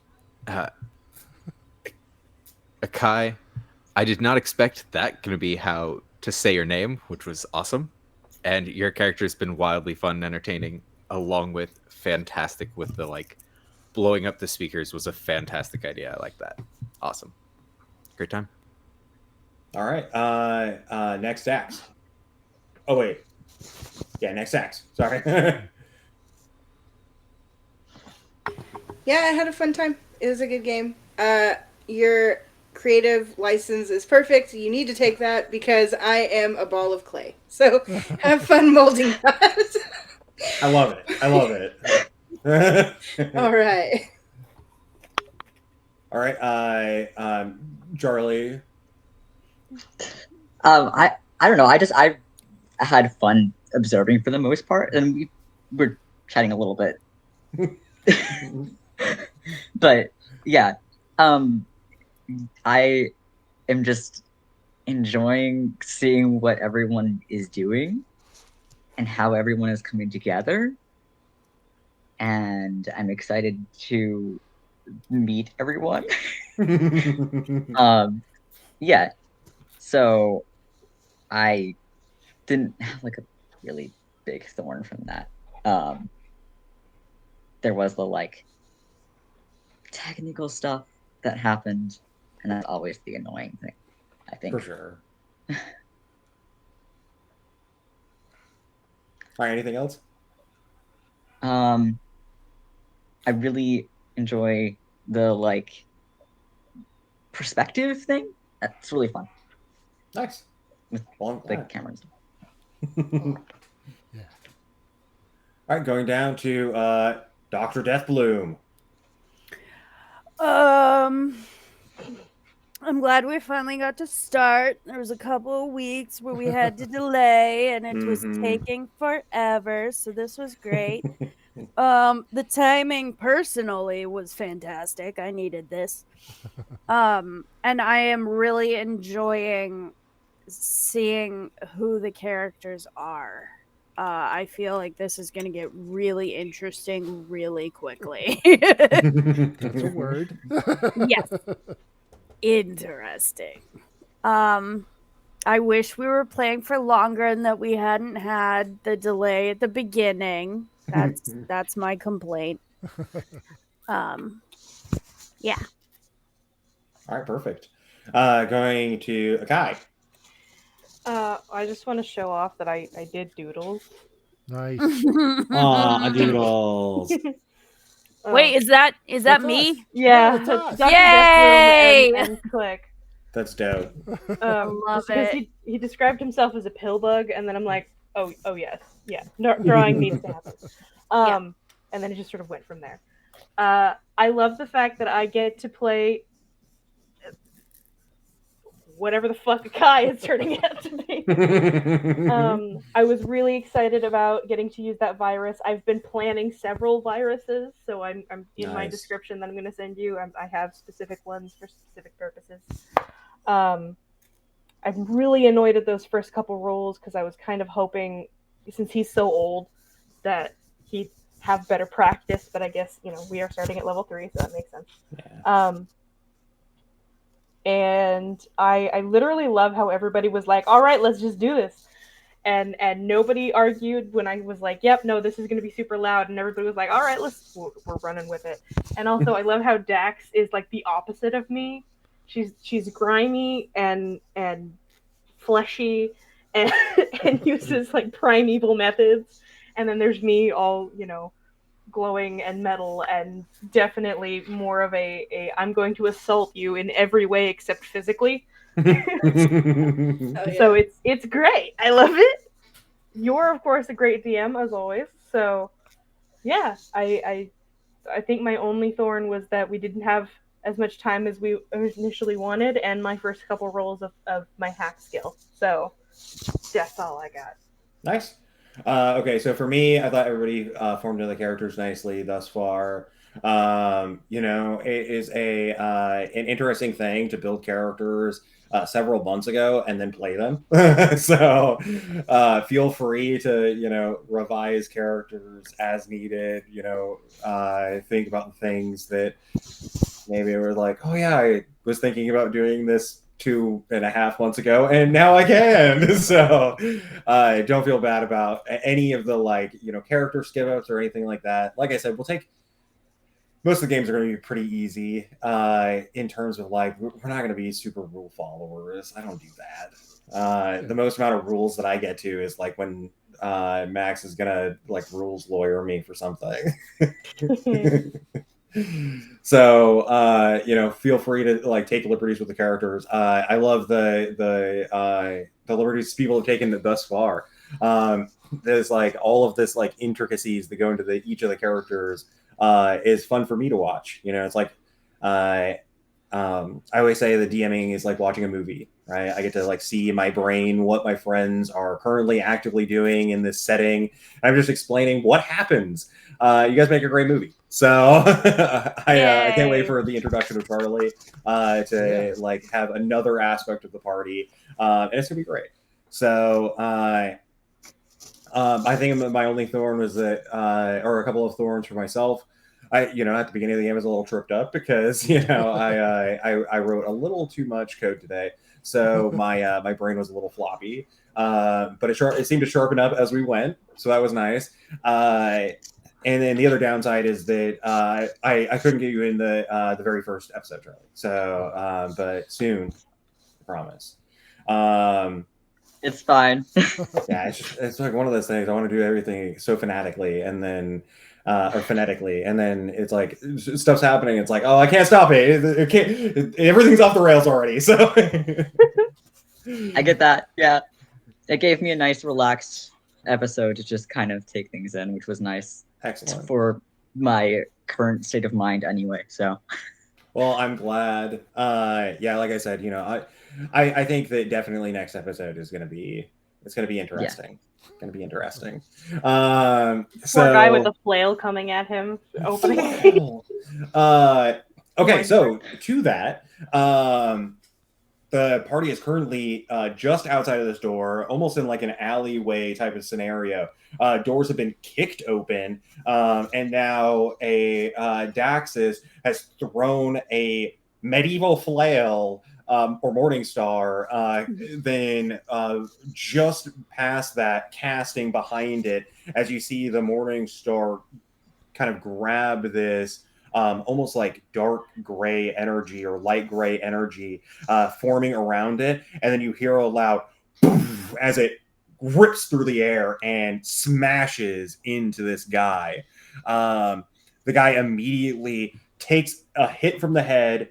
Akai, I did not expect that gonna be how to say your name, which was awesome. And your character has been wildly fun and entertaining, along with fantastic with the blowing up the speakers was a fantastic idea. I like that. Awesome. Great time. All right. Next axe. Oh wait. Yeah, next axe. Sorry. Yeah, I had a fun time. It was a good game. Your creative license is perfect. You need to take that because I am a ball of clay. So have fun molding that. I love it. All right. All right. Charlie. I don't know. I had fun observing for the most part, and we were chatting a little bit. But yeah, I am just enjoying seeing what everyone is doing and how everyone is coming together. And I'm excited to meet everyone. Yeah. So I didn't have like a really big thorn from that. There was the like technical stuff that happened, and that's always the annoying thing, I think. For sure. All right, anything else? I really enjoy the like perspective thing. That's really fun. Nice. With well, the camera and stuff. Yeah. All right, going down to Dr. Deathbloom. I'm glad we finally got to start. There was a couple of weeks where we had to delay and it was taking forever, so this was great. The timing personally was fantastic. I needed this. And I am really enjoying seeing who the characters are. I feel like this is going to get really interesting really quickly. That's a word. Yes. Interesting. I wish we were playing for longer and that we hadn't had the delay at the beginning. That's my complaint. Yeah. All right, perfect. Going to Akai. I just want to show off that I did doodles. Nice. Aw, doodles. Wait, is that That's me? us. Yeah, it's us. Dr. Yay! Deathbloom and Click. That's dope. Love Just because it. he described himself as a pill bug, and then I'm like, oh yes, yeah, drawing needs to happen. And then it just sort of went from there. I love the fact that I get to play whatever the fuck Akai is turning out to be. I was really excited about getting to use that virus. I've been planning several viruses, so I'm in my description that I'm going to send you. I have specific ones for specific purposes. I'm really annoyed at those first couple rolls because I was kind of hoping, since he's so old, that he'd have better practice. But I guess we are starting at level 3, so that makes sense. Yeah. And I literally love how everybody was like, all right, let's just do this. And nobody argued when I was like, yep, no, this is going to be super loud. And everybody was like, all right, we're running with it. And also I love how Dax is like the opposite of me. She's grimy and fleshy and, and uses like primeval methods. And then there's me all, glowing and metal and definitely more of a I'm going to assault you in every way except physically. So it's great. I love it. You're of course a great DM as always. So yeah, I think my only thorn was that we didn't have as much time as we initially wanted and my first couple rolls of my hack skill. So that's all I got. Nice. Okay, so for me, I thought everybody formed into the characters nicely thus far. It is an interesting thing to build characters several months ago and then play them. So feel free to revise characters as needed. Think about things that maybe were like, oh yeah, I was thinking about doing this 2.5 months ago and now I can. So don't feel bad about any of the character skip ups or anything like that. Like I said, most of the games are going to be pretty easy in terms of we're not going to be super rule followers. I don't do that. The most amount of rules that I get to is when Max is gonna rules lawyer me for something. So feel free to take liberties with the characters. I love the liberties people have taken thus far. There's all of this intricacies that go into each of the characters is fun for me to watch. It's I always say the DMing is like watching a movie, right? I get to like see in my brain what my friends are currently actively doing in this setting. I'm just explaining what happens. You guys make a great movie, so I can't wait Yay. for the introduction of Charlie to like have another aspect of the party, and it's gonna be great. So I think my only thorn was that, or a couple of thorns for myself. At the beginning of the game, I was a little tripped up because I wrote a little too much code today, so my brain was a little floppy. But it seemed to sharpen up as we went, so that was nice. And then the other downside is that I couldn't get you in the very first episode, Charlie. So, but soon, I promise. It's fine. Yeah, it's like one of those things. I want to do everything so fanatically, and then or phonetically, and then it's like stuff's happening. It's like, oh, I can't stop it. It can't. Everything's off the rails already. So I get that. Yeah, it gave me a nice, relaxed episode to just kind of take things in, which was nice. Excellent for my current state of mind, anyway. So, well, I'm glad. Yeah, like I said, I think that definitely next episode is gonna be interesting. It's gonna be interesting. Poor guy with a flail coming at him. Opening. Okay, so to that, the party is currently just outside of this door, almost in like an alleyway type of scenario. Doors have been kicked open, and now a Daxus has thrown a medieval flail or morning star. Then just past that, casting behind it, as you see the morning star kind of grab this almost like dark gray energy or light gray energy forming around it, and then you hear a loud poof as it rips through the air and smashes into this guy. The guy immediately takes a hit from the head,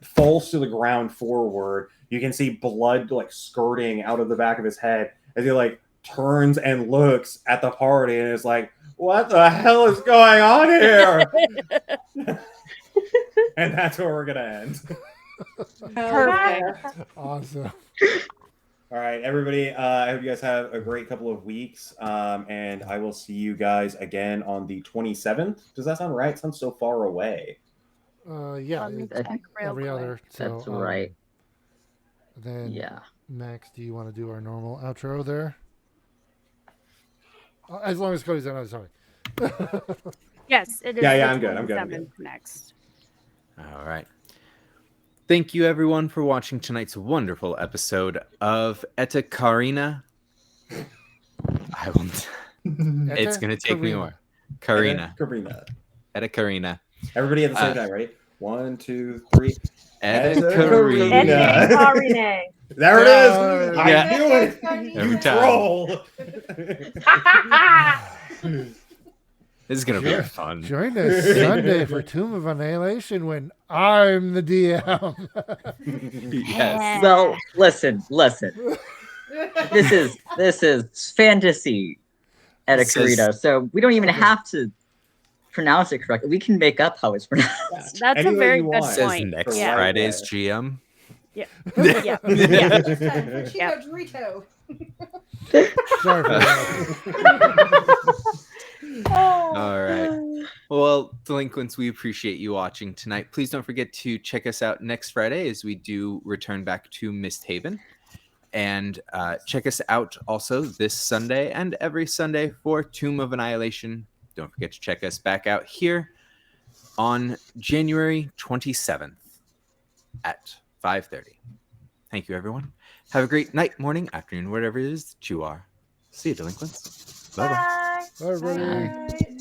falls to the ground forward. You can see blood like skirting out of the back of his head as he like turns and looks at the party and is like, what the hell is going on here? And that's where we're gonna end. Perfect. Awesome. All right, everybody. I hope you guys have a great couple of weeks, and I will see you guys again on the 27th. Does that sound right? It sounds so far away. Yeah, every other. So, that's right. Then, yeah. Max, do you want to do our normal outro there? As long as Cody's on, sorry. Yes, it is. Yeah, I'm good. I'm good. Next. All right. Thank you, everyone, for watching tonight's wonderful episode of Eta Carinae. I won't. It's going to take me more. Carinae. Eta Carinae. Everybody at the same time. Ready? 1, 2, 3. Eta Carinae. Eta Carinae. There it is. I knew it. Every time. Troll. This is going to be fun. Join us Sunday for Tomb of Annihilation when I'm the DM. Yes. Well, listen. This is fantasy Eta Carinae, so we don't even have to pronounce it correctly. We can make up how it's pronounced. That's a very good point. Says next Friday's GM. Yeah. Yeah. Cheeto Dorito. Sorry for that. All right. Well, delinquents, we appreciate you watching tonight. Please don't forget to check us out next Friday as we do return back to Misthaven. And check us out also this Sunday and every Sunday for Tomb of Annihilation. Don't forget to check us back out here on January 27th at 5:30. Thank you, everyone. Have a great night, morning, afternoon, whatever it is that you are. See you, delinquents. Bye-bye. Bye, everybody. Bye.